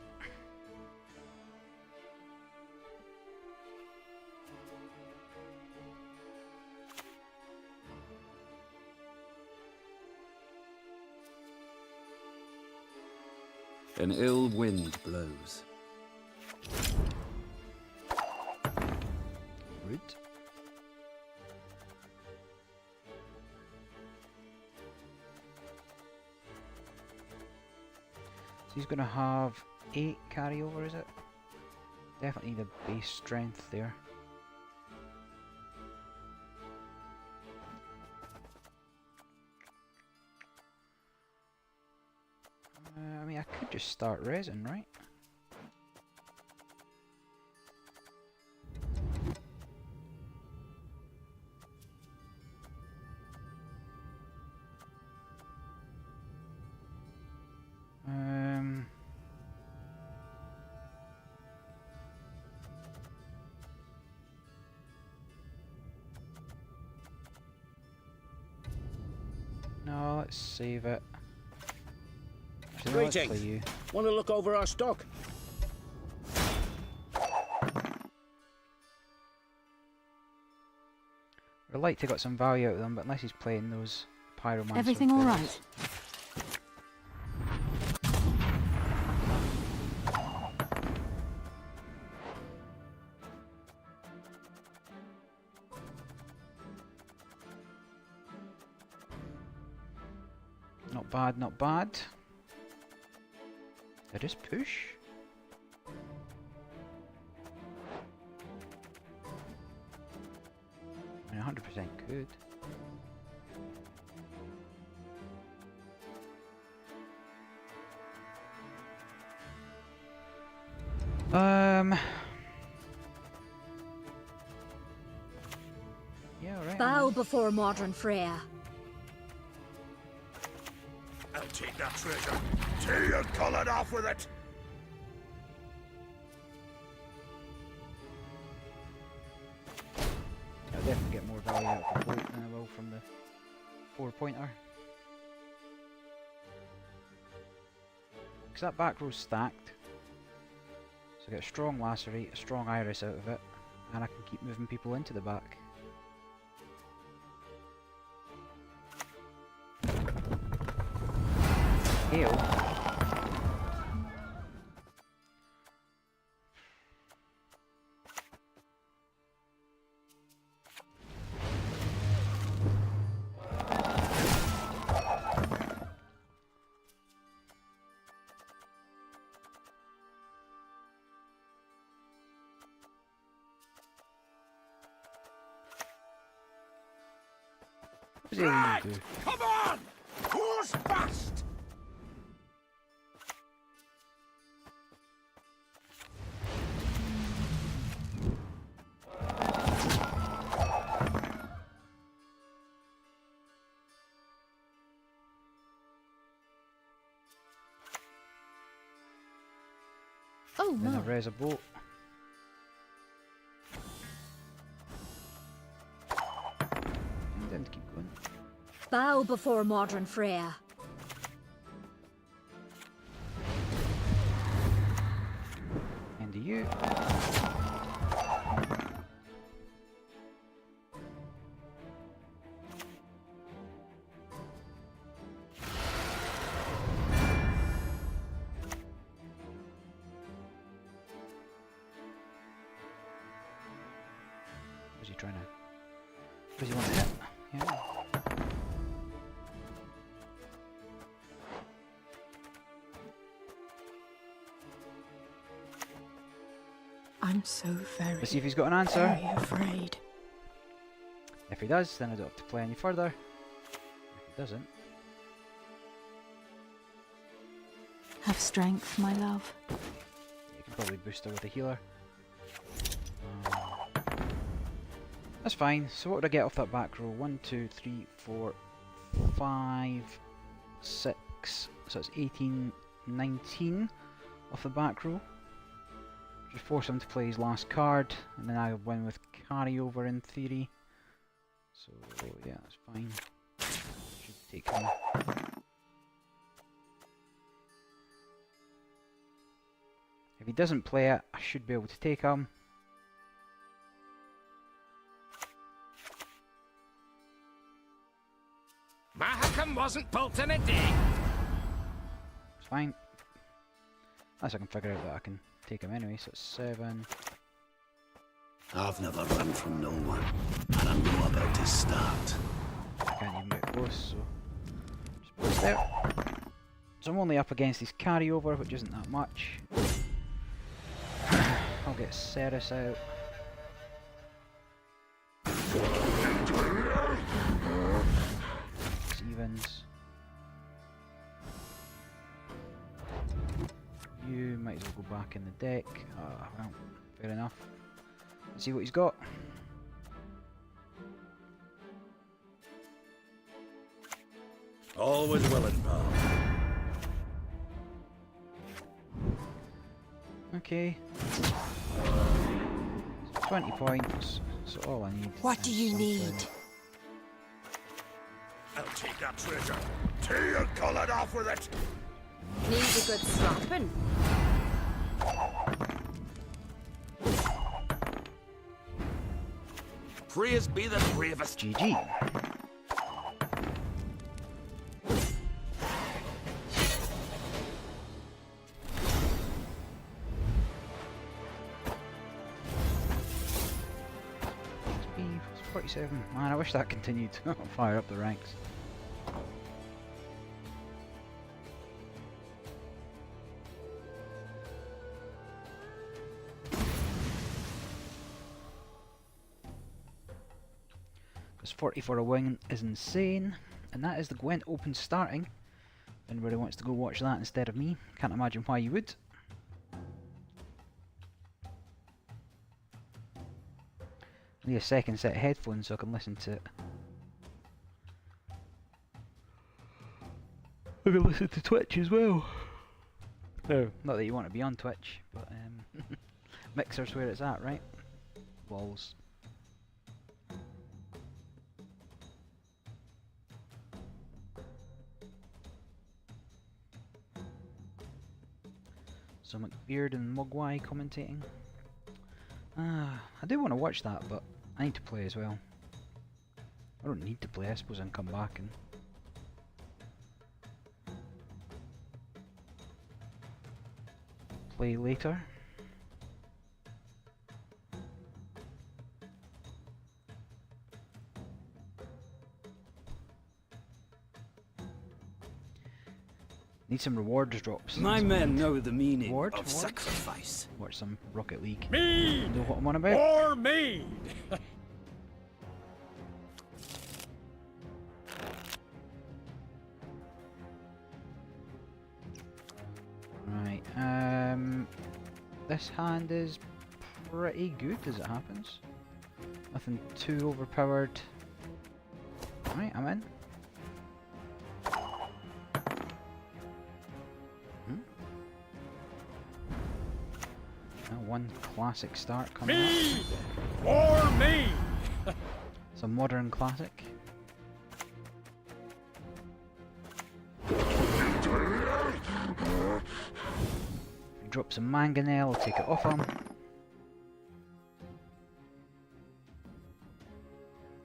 An ill wind blows. Rude. So he's going to have 8 carryover, is it? Definitely the base strength there. I mean, I could just start resin, right? No, let's save it. Actually, no, let's play Greetings. you. Want to look over our stock? I'd like to got some value out of them, but unless he's playing those pyromancer. Everything all players. right? Not bad, not bad. I just push. I mean, 100% could. Yeah, alright. Bow before modern Freya. I'll take that treasure. Till you call it off with it. I'll definitely get more value out of the boat than I will from the 4-pointer. Because that back row's stacked. So I get a strong lacerate, a strong iris out of it, and I can keep moving people into the back. Hail. What does he Right! do? Come on! Who's fast? Oh, Then I my. raise a boat. And then keep going. Bow before Modern Freya. And to you. What's he trying to... Does he want to hit? Yeah. I'm so very, Let's see if he's got an answer. very afraid. If he does, then I don't have to play any further. If he doesn't, Have strength, my love. you can probably boost her with a healer. That's fine. So what would I get off that back row? 1, 2, 3, 4, 5, 6. So it's 18, 19 off the back row. Just force him to play his last card, and then I win with carryover in theory. So yeah, that's fine. Should take him. If he doesn't play it, I should be able to take him. Mahakam wasn't built in a day. It's fine. Unless I can figure out that I can take him anyway, so it's 7. I've never run from no one, and I'm not about to start. I can't even get close, so just put it there. So I'm only up against his carryover, which isn't that much. I'll get Ceres out. It's evens. You might as well go back in the deck. Well, fair enough. Let's see what he's got. Always willing, pal. Okay. 20 points. So all I need. What is do you something. need? I'll take that treasure. Till you're collared off with it. Needs a good slapping. Praise be the bravest. GG. XP 47. Man, I wish that continued to fire up the ranks. Because 40 for a win is insane. And that is the Gwent Open starting. If anybody wants to go watch that instead of me, can't imagine why you would. I need a second set of headphones so I can listen to it. I can listen to Twitch as well. No, not that you want to be on Twitch, but Mixer's where it's at, right? Balls. So McBeard and Mogwai commentating. I do want to watch that, but I need to play as well. I don't need to play, I suppose I can come back and... play later. Need some rewards drops. My men know the meaning Reward? of What? sacrifice. Watch some Rocket League. Mead! Know what I'm on about? More mead! Right, this hand is pretty good as it happens. Nothing too overpowered. Right, I'm in. One classic start coming Mead! up. More mead! It's a modern classic. Drop some mangonel, I'll take it off him.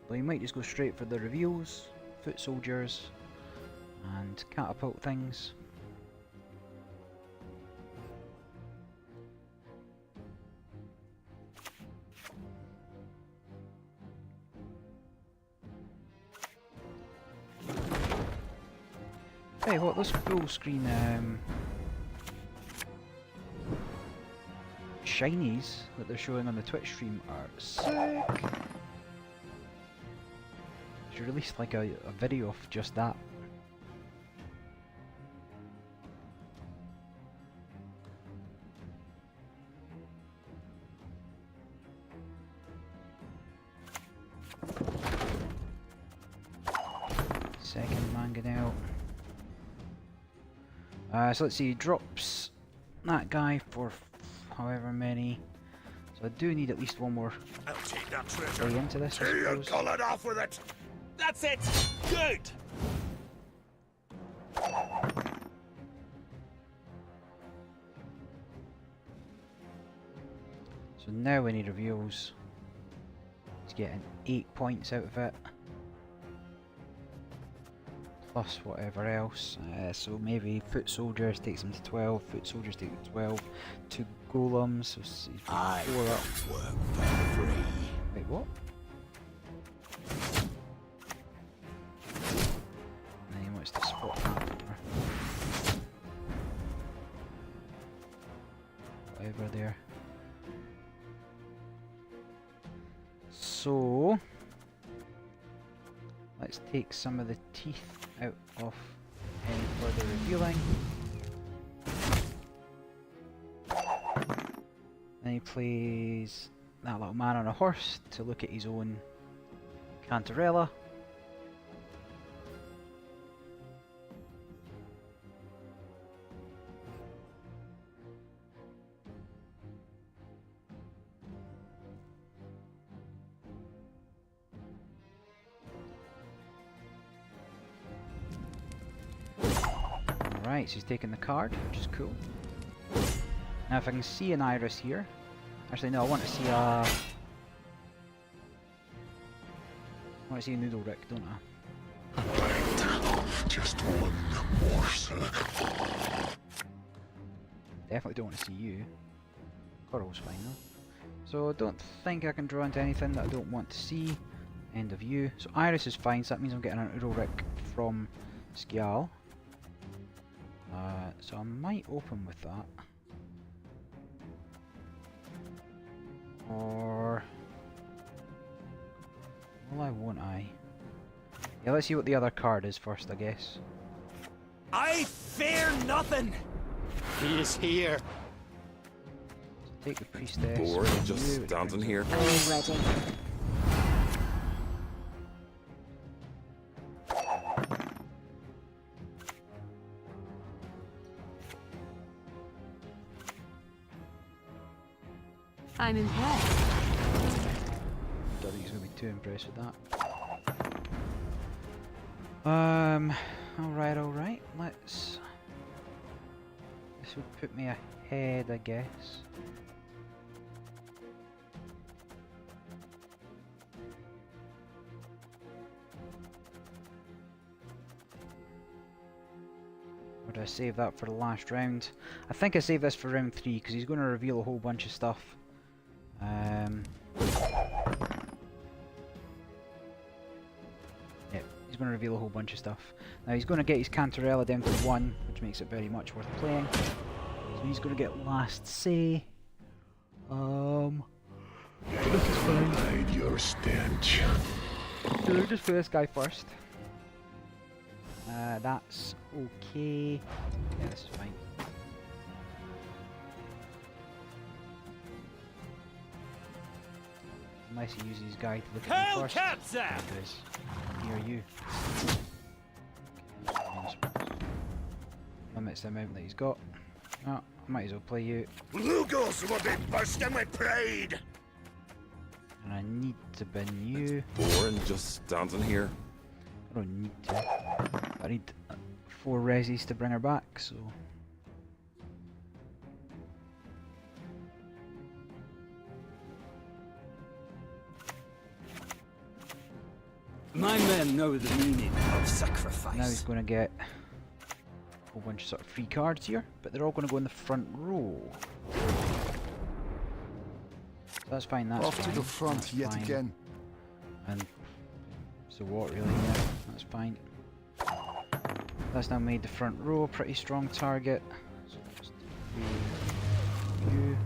Though you might just go straight for the reveals, foot soldiers, and catapult things. Hey, what, those full screen shinies that they're showing on the Twitch stream are sick. Should release like a video of just that. Second mangonel. So let's see, drops that guy for however many. So I do need at least one more I'll take that play treasure. into this, I Till you suppose. call it off with it. That's it! Good! So now we need reveals. He's getting 8 points out of it. Plus whatever else. So maybe foot soldiers takes him to 12, foot soldiers take him to 12, 2 golems, so he's I 4 up. work for free. Wait, what? And then he wants to spot that. Whatever there. So let's take some of the teeth out of any further revealing. Then he plays that little man on a horse to look at his own Cantarella. Alright, so he's taking the card, which is cool. Now if I can see an iris here. Actually no, I want to see a noodle Rick, don't I? Just one morsel. Definitely don't want to see you. Coral's fine though. So I don't think I can draw into anything that I don't want to see. End of you. So iris is fine, so that means I'm getting an noodle Rick from Skial. So I might open with that. Or... well, won't I? Yeah, let's see what the other card is first, I guess. I fear nothing! He is here. So take the priestess. Bored from just you, standing here. I'm ready. I'm impressed. Don't think he's going to be too impressed with that. Alright, let's... this would put me ahead, I guess. Or do I save that for the last round. I think I saved this for round 3 because he's going to reveal a whole bunch of stuff. Yep, he's going to reveal a whole bunch of stuff. Now he's going to get his Cantarella down to 1, which makes it very much worth playing. So he's going to get last say. Hide your stench. So we'll just play this guy first. That's okay. Yeah, this is fine. Nice he uses his guy to look at me first. Because near you. Limits the amount that he's got. Oh, I might as well play you. Lugos will be bursting with pride. And I need to bin you. Boring just standing here. I don't need to. I need 4 resis to bring her back, so. My men know the meaning of sacrifice. Now he's going to get a whole bunch of sort of free cards here, but they're all going to go in the front row. So that's fine, that's Off fine. to the front that's yet fine. again. And so what really, yeah, that's fine. That's now made the front row a pretty strong target. So just you.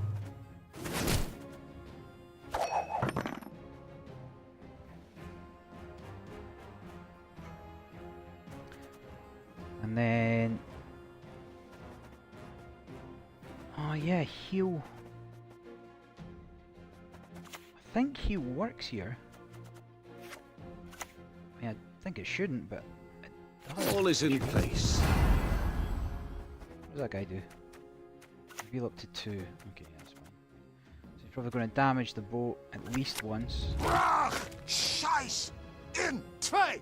And then, oh yeah, heal. I think heal works here. I mean, I think it shouldn't, but it does. All is in place. What does that guy do? Reveal up to 2. Okay, that's fine. So he's probably going to damage the boat at least once. Brach! Scheiß! In! Zwei!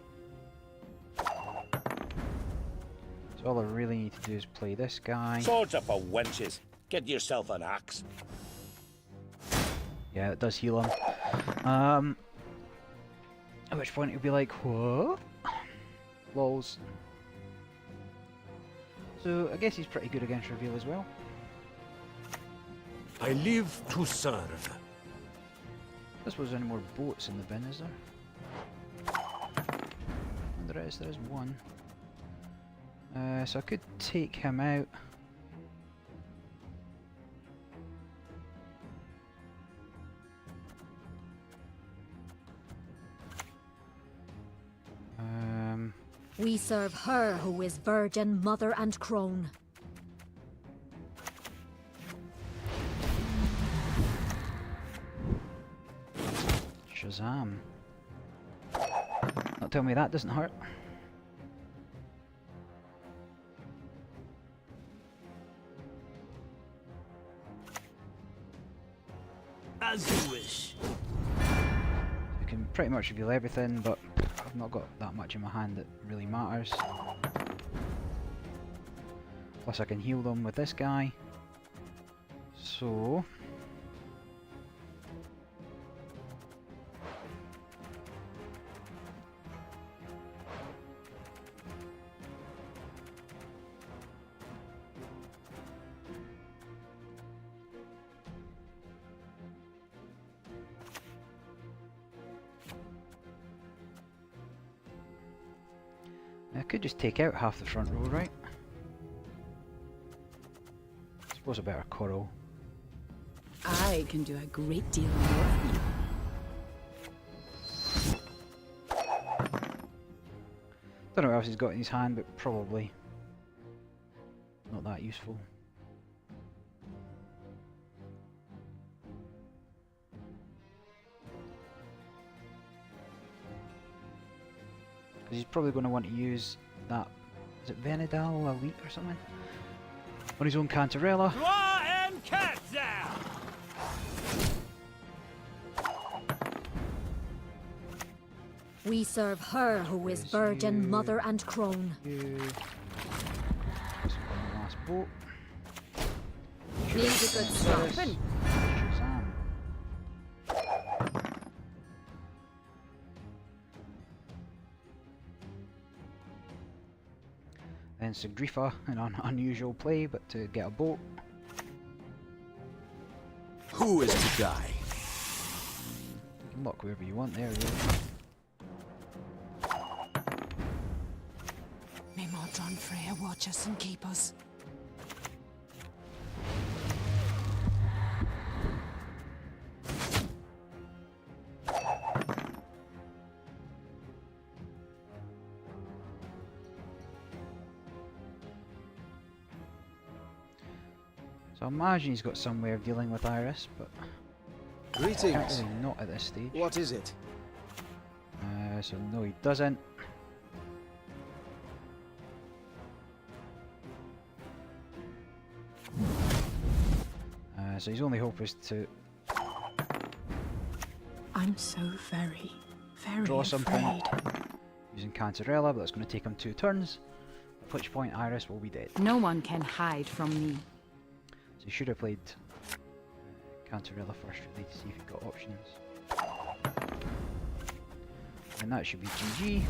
So all I really need to do is play this guy. Swords are for wenches. Get yourself an axe. Yeah, it does heal him. At which point it'll be like, what? Lols. So I guess he's pretty good against reveal as well. I live to serve. I suppose there any more boats in the bin, is there? And there is 1. So I could take him out. We serve her who is virgin, mother and crone. Shazam. Don't tell me that doesn't hurt. As you wish. You can pretty much reveal everything, but I've not got that much in my hand that really matters. Plus I can heal them with this guy. So... I could just take out half the front row, right? I suppose I better coral. I can do a great deal more for you. Don't know what else he's got in his hand, but probably not that useful. Because he's probably going to want to use that, is it Venedal Elite or something? On his own Cantarella. We serve her who is virgin, mother and crone. Last boat. Need a good stopping. Shazam. against Sigdrifa in an unusual play, but to get a boat. Who is to die? You can look wherever you want there, really. May Modron Freya watch us and keep us. So I imagine he's got some way of dealing with Iris, but Greetings. apparently not at this stage. What is it? So no, he doesn't. So his only hope is to I'm so very, very draw something afraid. using Cantarella, but that's going to take him 2 turns, at which point Iris will be dead. No one can hide from me. So you should have played Cantarella first, really, to see if you've got options. And that should be GG.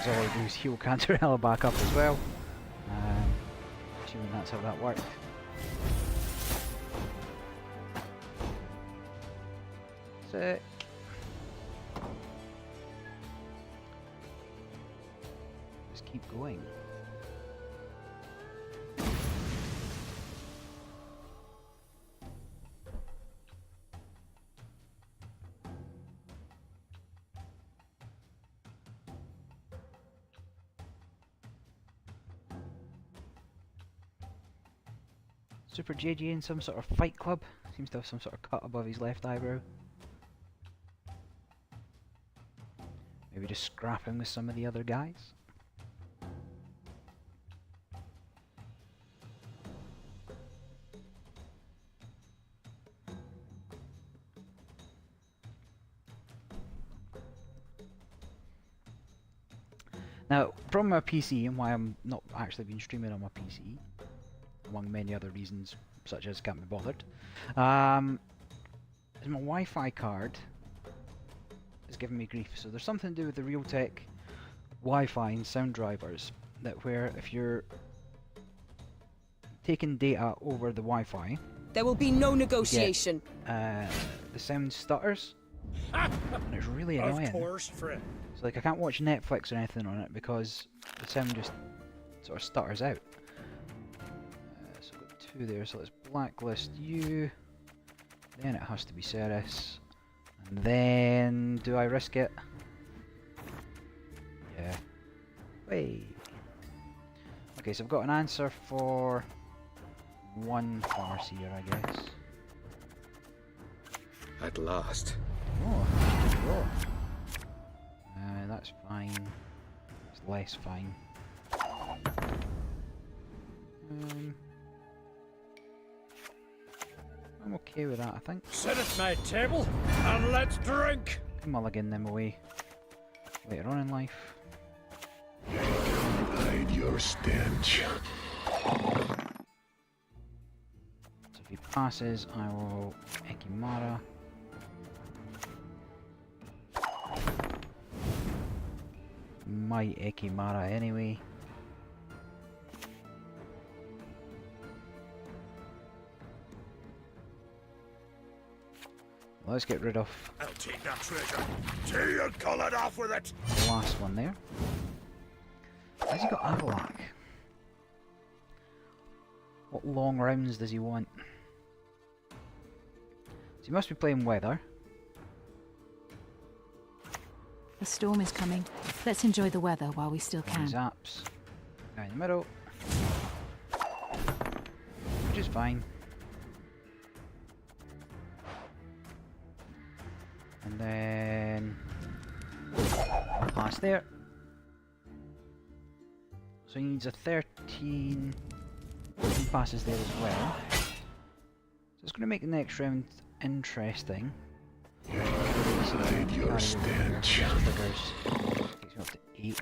So all I do is heal Cantarella back up as well. Assuming that's how that worked. Sick. Just keep going. Super JJ in some sort of fight club. Seems to have some sort of cut above his left eyebrow. Maybe just scrapping with some of the other guys. Now, from my PC, and why I'm not actually been streaming on my PC, among many other reasons, such as can't be bothered, is my Wi-Fi card is giving me grief. So there's something to do with the Realtek Wi-Fi and sound drivers, that where if you're taking data over the Wi-Fi, There will be no negotiation. the sound stutters, and it's really annoying. Of course, Fred. So like I can't watch Netflix or anything on it because the sound just sort of stutters out. So I've got 2 there, so let's blacklist you. Then it has to be Ceres. And then do I risk it? Yeah. Wait. Okay, so I've got an answer for 1 Farseer, I guess. At last. Oh, sure. That's fine. It's less fine. I'm okay with that, I think. Sit at my table and let's drink. Can mulligan them away later on in life. Hide your stench. So if he passes, I will Ekimara. My Ekimara anyway. Let's get rid of I'll take that treasure till you call it off with it. the last one there. Has he got Avalak? What long rounds does he want? So he must be playing weather. The storm is coming. Let's enjoy the weather while we still can. Zaps. Guy in the middle. Which is fine. And then pass there. So he needs a 13. He passes there as well. So it's going to make the next round interesting. Hide your stench. Triggers. Takes me up to 8.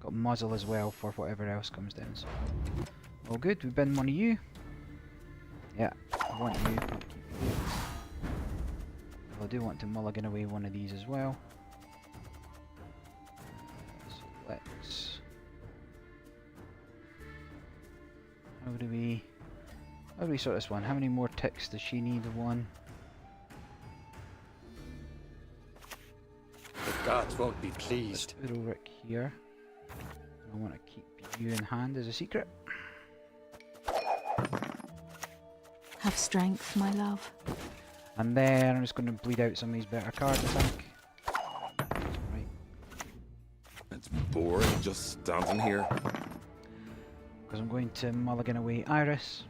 Got muzzle as well for whatever else comes down. So. All good, we bin one of you. Yeah, I want you. I do want to mulligan away one of these as well. So let's... How do we sort this one? How many more ticks does she need? One. The gods won't be pleased. Let's put Ulrich here. I want to keep you in hand as a secret. Have strength, my love. And then I'm just going to bleed out some of these better cards, I think. Right. It's boring just standing here. Because I'm going to mulligan away Iris.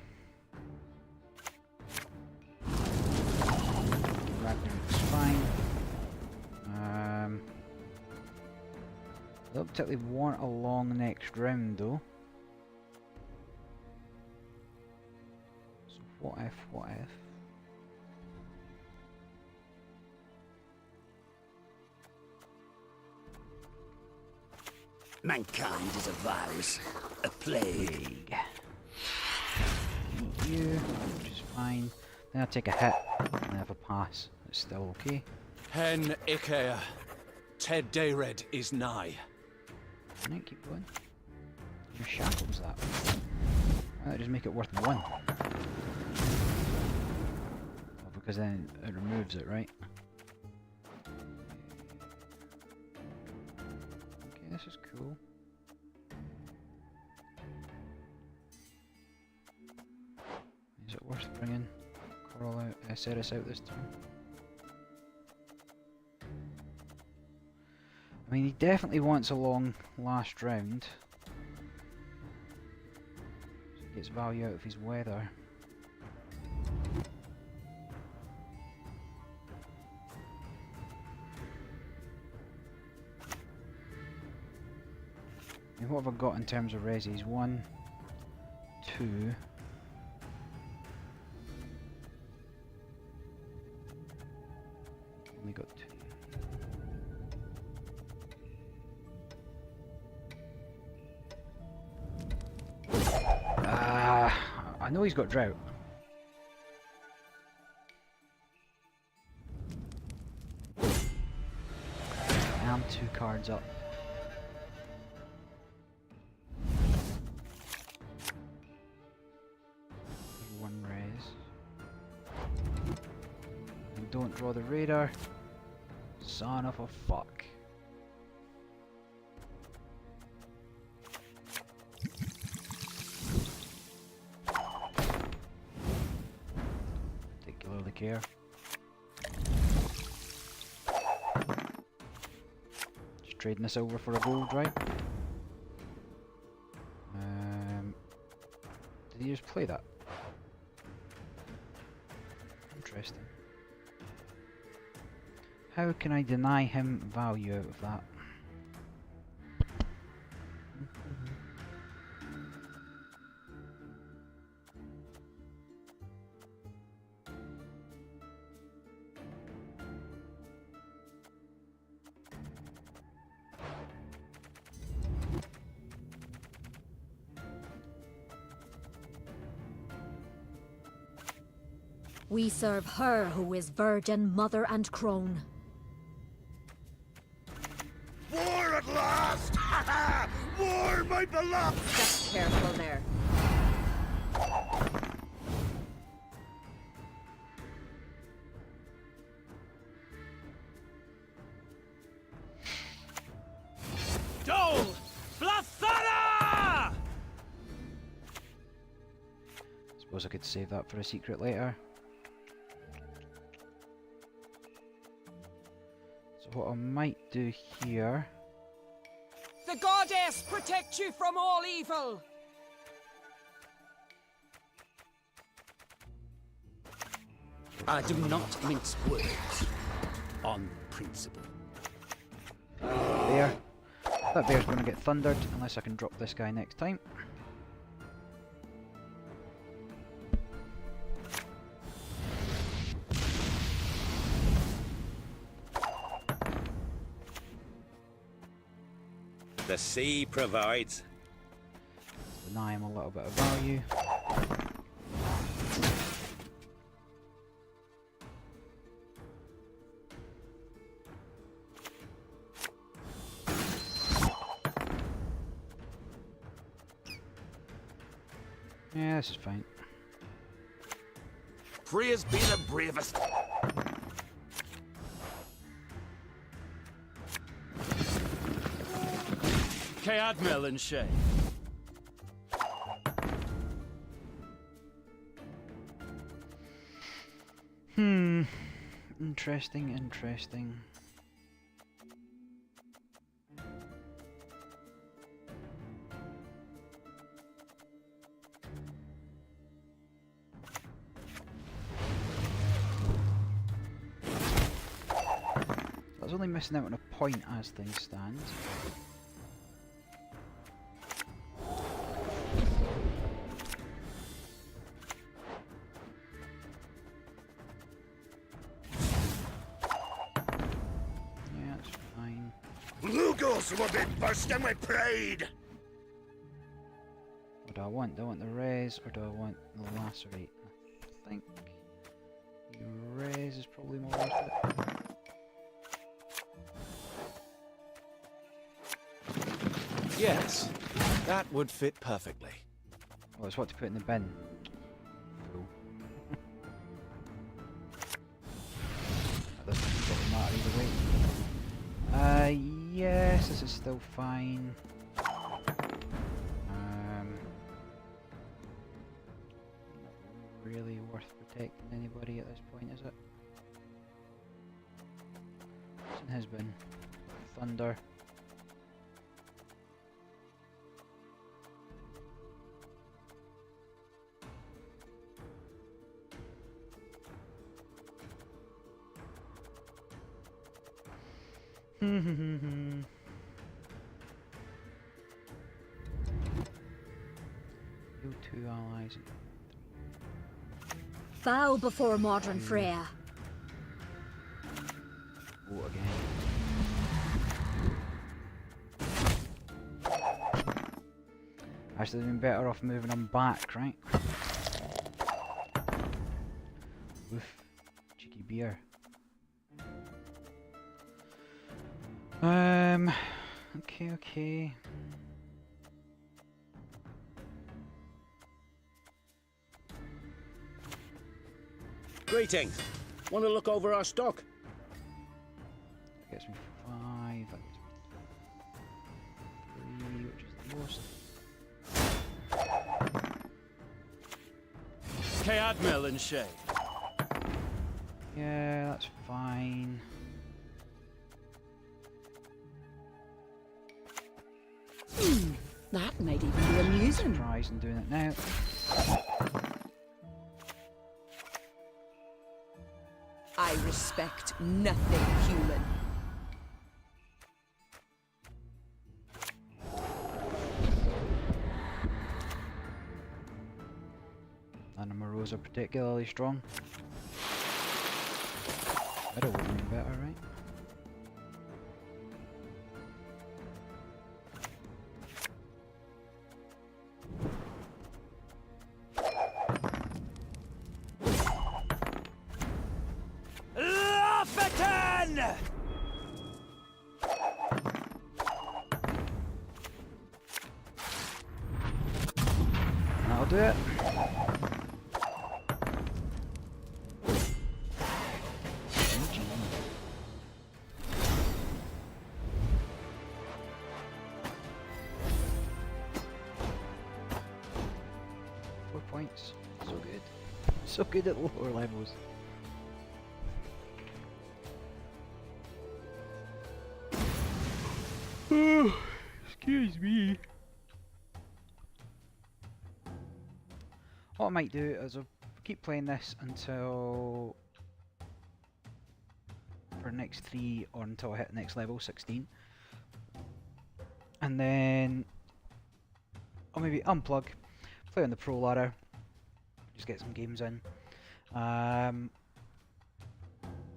Ragnarok's fine. I don't particularly want a long next round though. So what if? Mankind is a virus, a plague. You, which is fine. Then I take a hit and I have a pass. It's still okay. Hen Ikea. Ted Dayred is nigh. Alright, keep going. Your shackles that. That'll just make it worth one. Well, because then it removes it, right? Okay, this is cool. Is it worth bringing Coral out, Ceres out this time? I mean, he definitely wants a long last round. So he gets value out of his weather. I mean, what have I got in terms of resis? 1, 2. Only got 2. I know he's got drought. I'm 2 cards up. One raise. And don't draw the radar. Son of a fuck. Particularly care. Just trading this over for a gold, right? Did he just play that? Interesting. How can I deny him value out of that? We serve her who is virgin, mother, and crone. War at last! Ha ha! War, my beloved! Just careful there. Dole! Blathana! Suppose I could save that for a secret later. So what I might do here... The goddess protect you from all evil! I do not mince words. On principle. There. That bear's going to get thundered unless I can drop this guy next time. The sea provides. Deny him a little bit of value. Yeah, this is fine. Freya's be the bravest. Cadmel and Shay. Interesting, interesting. I was only missing out on a point as things stand. Yeah, that's fine. Lugos will be bursting with pride. What do I want? Do I want the res or do I want the lacerate? I think the res is probably more worth it. Yes, that would fit perfectly. Oh, it's what to put in the bin. Cool. That doesn't matter either way. Yes, this is still fine. Not really worth protecting anybody at this point, is it? What's in his bin? Thunder. You two allies. Bow before modern Freya. Oh, again. Actually, been better off moving them back, right? Oof, cheeky beer. Okay. Greetings. Want to look over our stock? Gets me 5. That's 3, which is the most. Cadmel and Shay. Yeah, that's fine. That might even be amusing. Surprise and doing it now. I respect nothing human. None of my rows are particularly strong. Middle would have been better, right? That'll do it. 4 points. So good. So good at lower levels. Excuse me. What I might do is I'll keep playing this until for next 3 or until I hit the next level 16, and then I'll maybe unplug, play on the pro ladder, just get some games in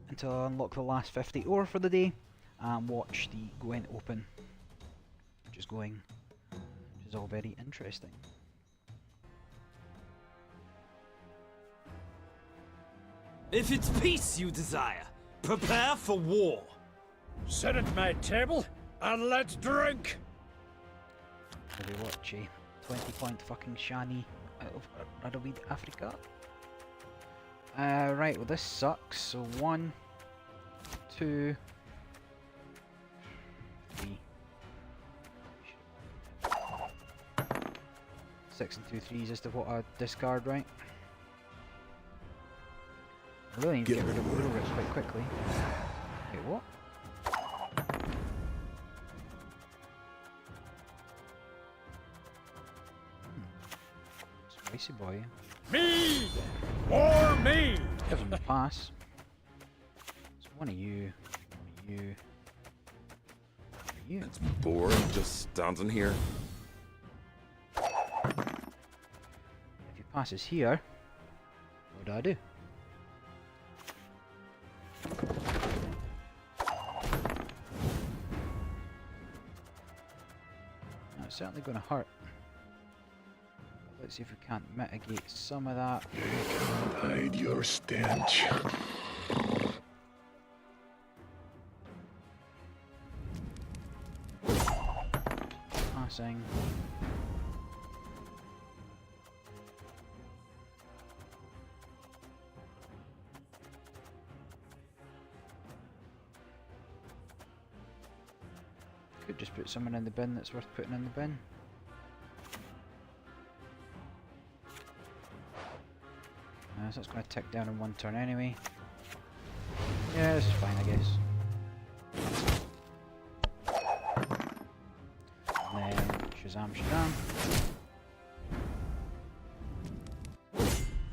until I unlock the last 50 ore for the day and watch the Gwent Open, which is going, which is all very interesting. If it's peace you desire, prepare for war. Sit at my table and let's drink. Maybe watch a 20-point fucking shani out of Radaweed, Africa. Right, well this sucks. So 1, 2, 3. 6 and 2 3s as to what I discard, right? I really need to get rid of Rurits quite quickly. Wait, what? Spicy boy. Mead! More mead! Give him a pass. So one of you, one of you, one of you. It's boring just standing here. If he passes here, what do I do? That's certainly going to hurt. Let's see if we can't mitigate some of that. Hide your stench. Passing. Could just put someone in the bin that's worth putting in the bin. So that's going to tick down in 1 turn anyway. Yeah, this is fine, I guess. And then Shazam.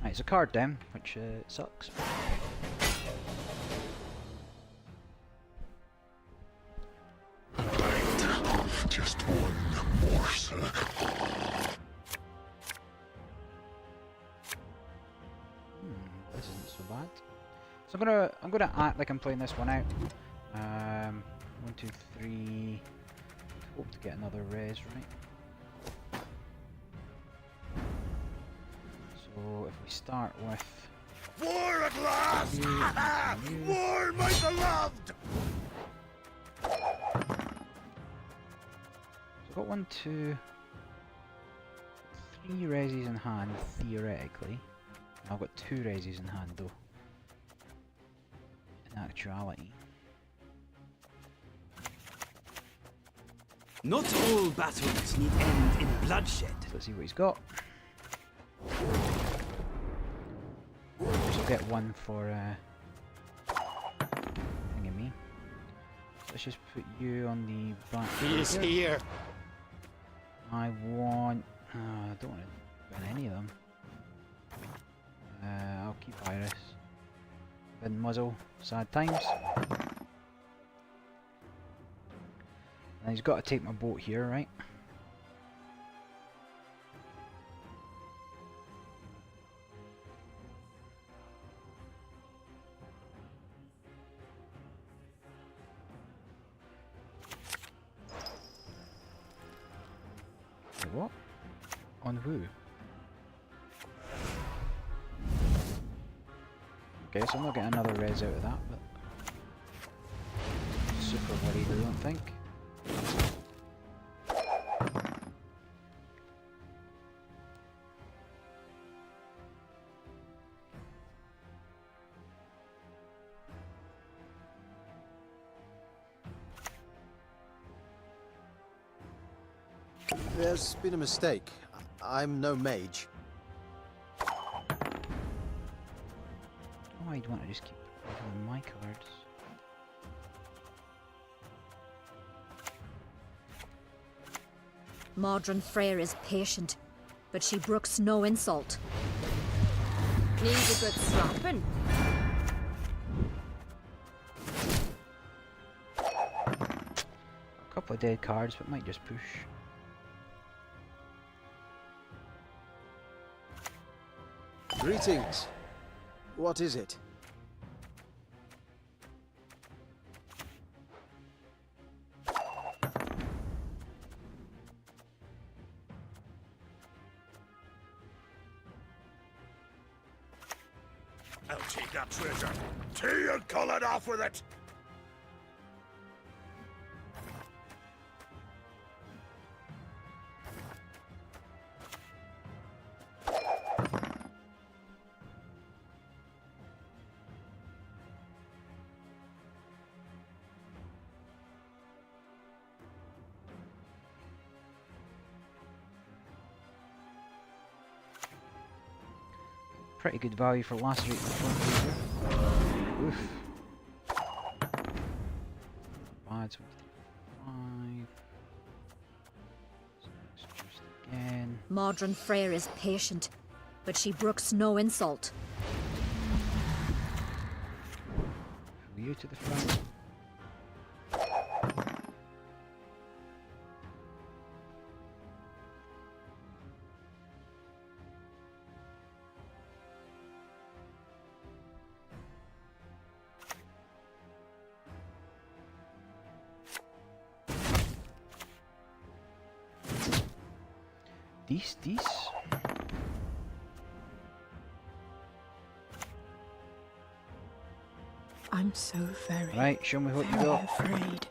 Right, it's a card down, which sucks. Just one morsel. This isn't so bad. So I'm gonna act like I'm playing this one out. 1, 2, 3. Hope to get another res, right? So if we start with War at last! War, my beloved! So I've got 1, 2, 3 resis in hand, theoretically. I've got 2 resis in hand though, in actuality. Not all battles need end in bloodshed. So let's see what he's got. So get 1 for thingy me. Let's just put you on the back. He is here. I want. I don't want to burn any of them. I'll keep Iris. Bin muzzle. Sad times. And he's got to take my boat here, right? Wait, what? On who? Okay, so I'm not getting another res out of that, but super worried, I don't think. There's been a mistake. I'm no mage. Oh, I'd want to just keep revealing my cards. Modron Freyr is patient, but she brooks no insult. Need a good slapping. A couple of dead cards, but might just push. Greetings. What is it? I'll take that treasure. Tea and call it off with it. Pretty good value for lacerating the front here. Oof. Bad, 5. Just again. Modron Freyr is patient, but she brooks no insult. You to the front. These. I'm so very, Right, show me what you very got. afraid.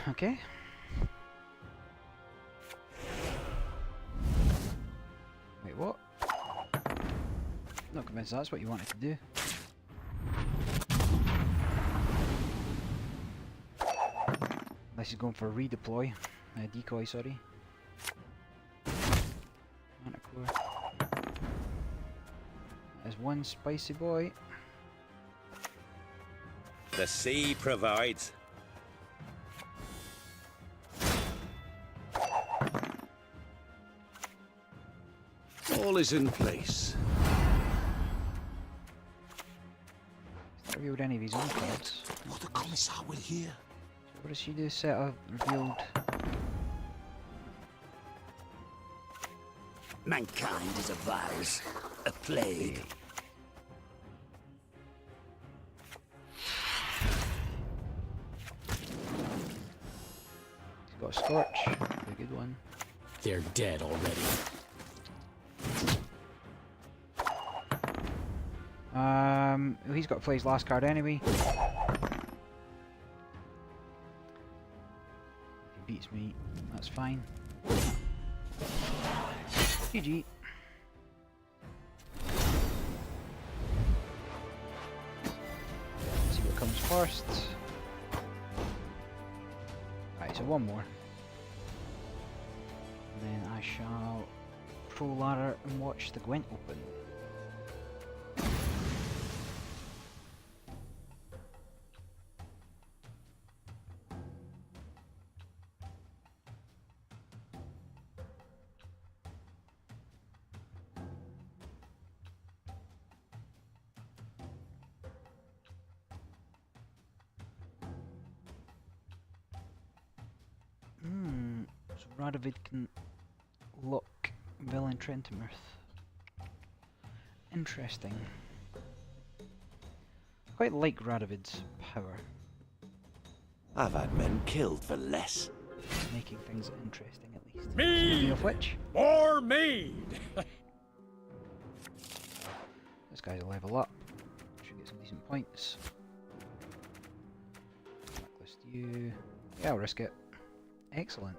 Okay. Wait, what? Not convinced that's what you wanted to do. Unless he's going for a redeploy. Decoy, sorry. Manticore. There's one spicy boy. The sea provides. All is in place. He's not revealed any of his own cards. What the Commissar will hear. So what does she do? Set of revealed. Mankind is a virus, a plague. He's got a Scorch. A good one. They're dead already. He's got to play his last card anyway. If he beats me, that's fine. GG. See what comes first. Right, so one more. And then I shall pro ladder and watch the Gwent open. So Radovid can lock Villain Trentimouth. Interesting. Quite like Radovid's power. I've had men killed for less. Making things interesting at least. Mead! Speaking of which, More mead! this guy's a level up. Should get some decent points. Blacklist you. Yeah, I'll risk it. Excellent.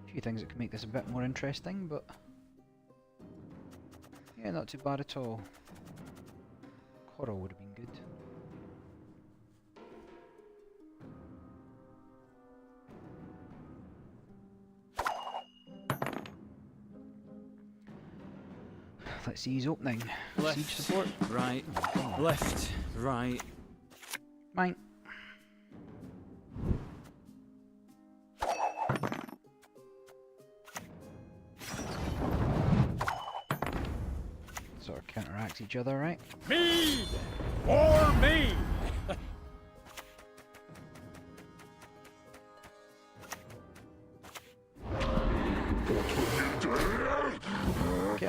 A few things that can make this a bit more interesting, but yeah, not too bad at all. Coral would have been good. Let's see his opening. Left, Siege support. right, Oh, left, right. mine. Sort of counteract each other, right? Mead! More mead!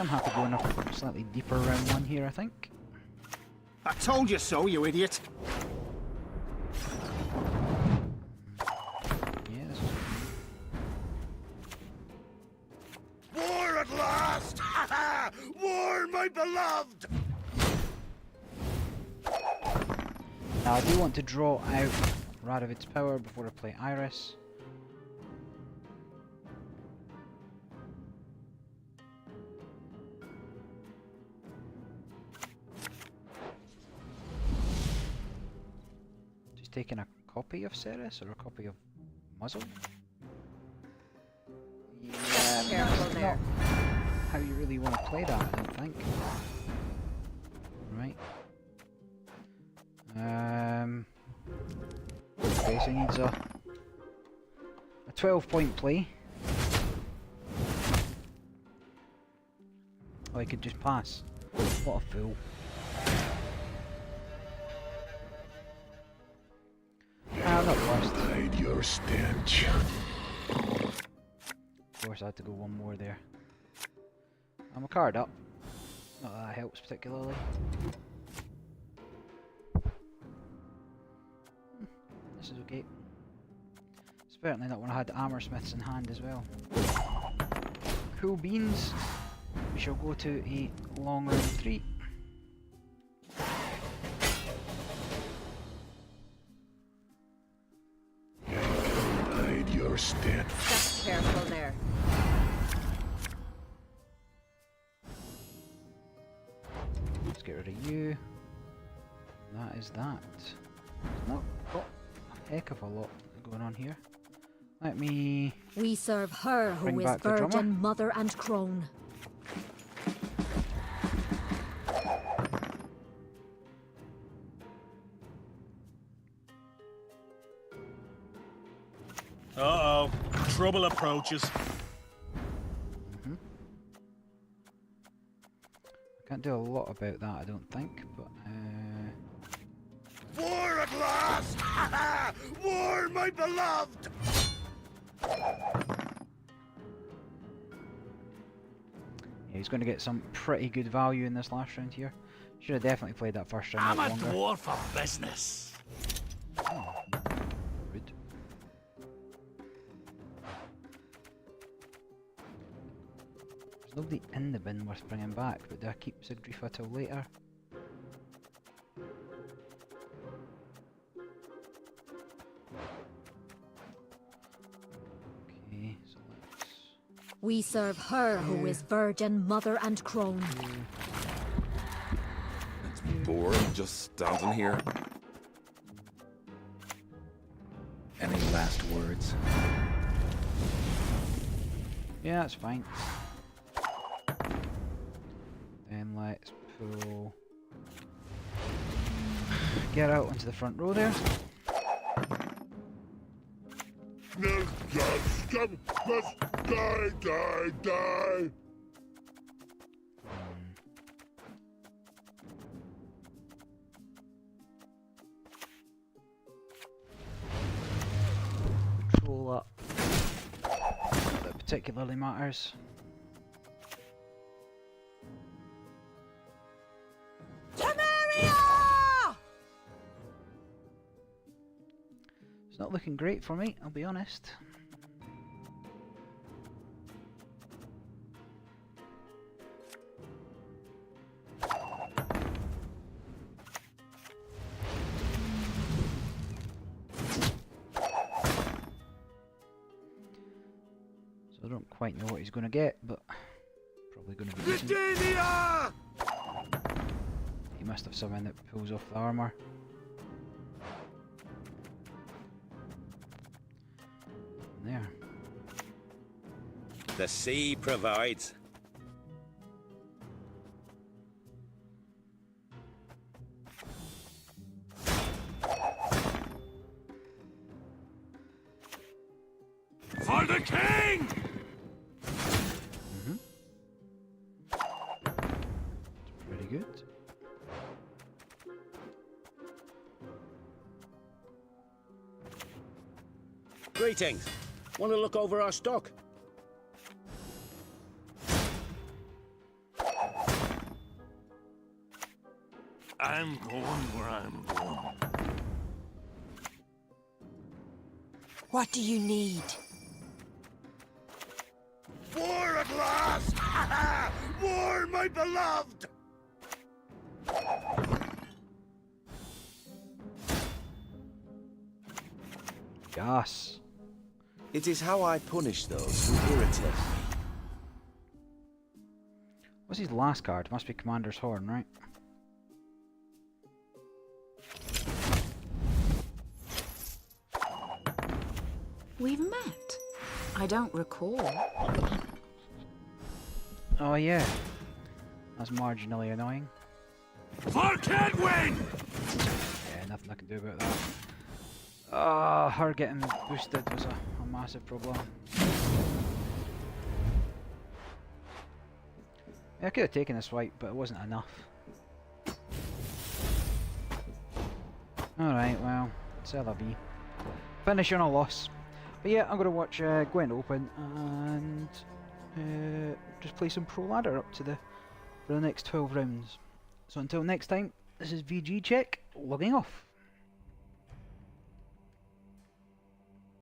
I'm happy going a slightly deeper round one here, I think. I told you so, you idiot. Yeah, this is War at last! Ha ha! War, my beloved! Now I do want to draw out Radovid's power before I play Iris. Just taking a copy of Ceres or a copy of Muzzle? Yeah, Careful that's there. not how you really want to play that, I don't think. Right. Okay, so he needs a 12-point play. Oh, he could just pass. What a fool. Ah, I'm not first. Hide your stench. Of course, I had to go one more there. I'm a card up. Not that that helps particularly. This is okay. Certainly not when I had armor smiths in hand as well. Cool beans. We shall go to a long round 3. Hide your stench. Just careful there. Let's get rid of you. That is that. Not got a heck of a lot going on here. Let me... We serve her who Bring is back the drummer. virgin, mother and crone. Uh-oh. Trouble approaches. I can't do a lot about that, I don't think, but War at last! Ha ha! War, my beloved! yeah, he's going to get some pretty good value in this last round here. Should have definitely played that first round I'm out a longer. dwarf of business. Oh, rude. There's nobody in the bin worth bringing back, but do I keep Sigdrifa till later? Okay, so let's... We serve her who is virgin, mother and crone. It's boring just standing here. Any last words? Yeah, that's fine. Then let's pull... Get out onto the front row there. No, just come, must die, die, die. Control up. That particularly matters. Temeria! It's not looking great for me, I'll be honest. So I don't quite know what he's going to get, but probably going to be decent. Britannia! He must have something that pulls off the armour. There. The sea provides. For the king! Pretty good. Greetings. Want to look over our stock? I'm going where I'm going. What do you need? War at last! War, my beloved! Yes. It is how I punish those who irritate me. What's his last card? Must be Commander's Horn, right? We've met. I don't recall. Oh yeah. That's marginally annoying. For Kedwin! Yeah, nothing I can do about that. Ah, her getting boosted was a massive problem. Yeah, I could have taken a swipe, but it wasn't enough. Alright, well, c'est la vie. Finish on a loss. But yeah, I'm going to watch Gwent open and just play some Pro Ladder up to for the next 12 rounds. So until next time, this is VGCheck, logging off.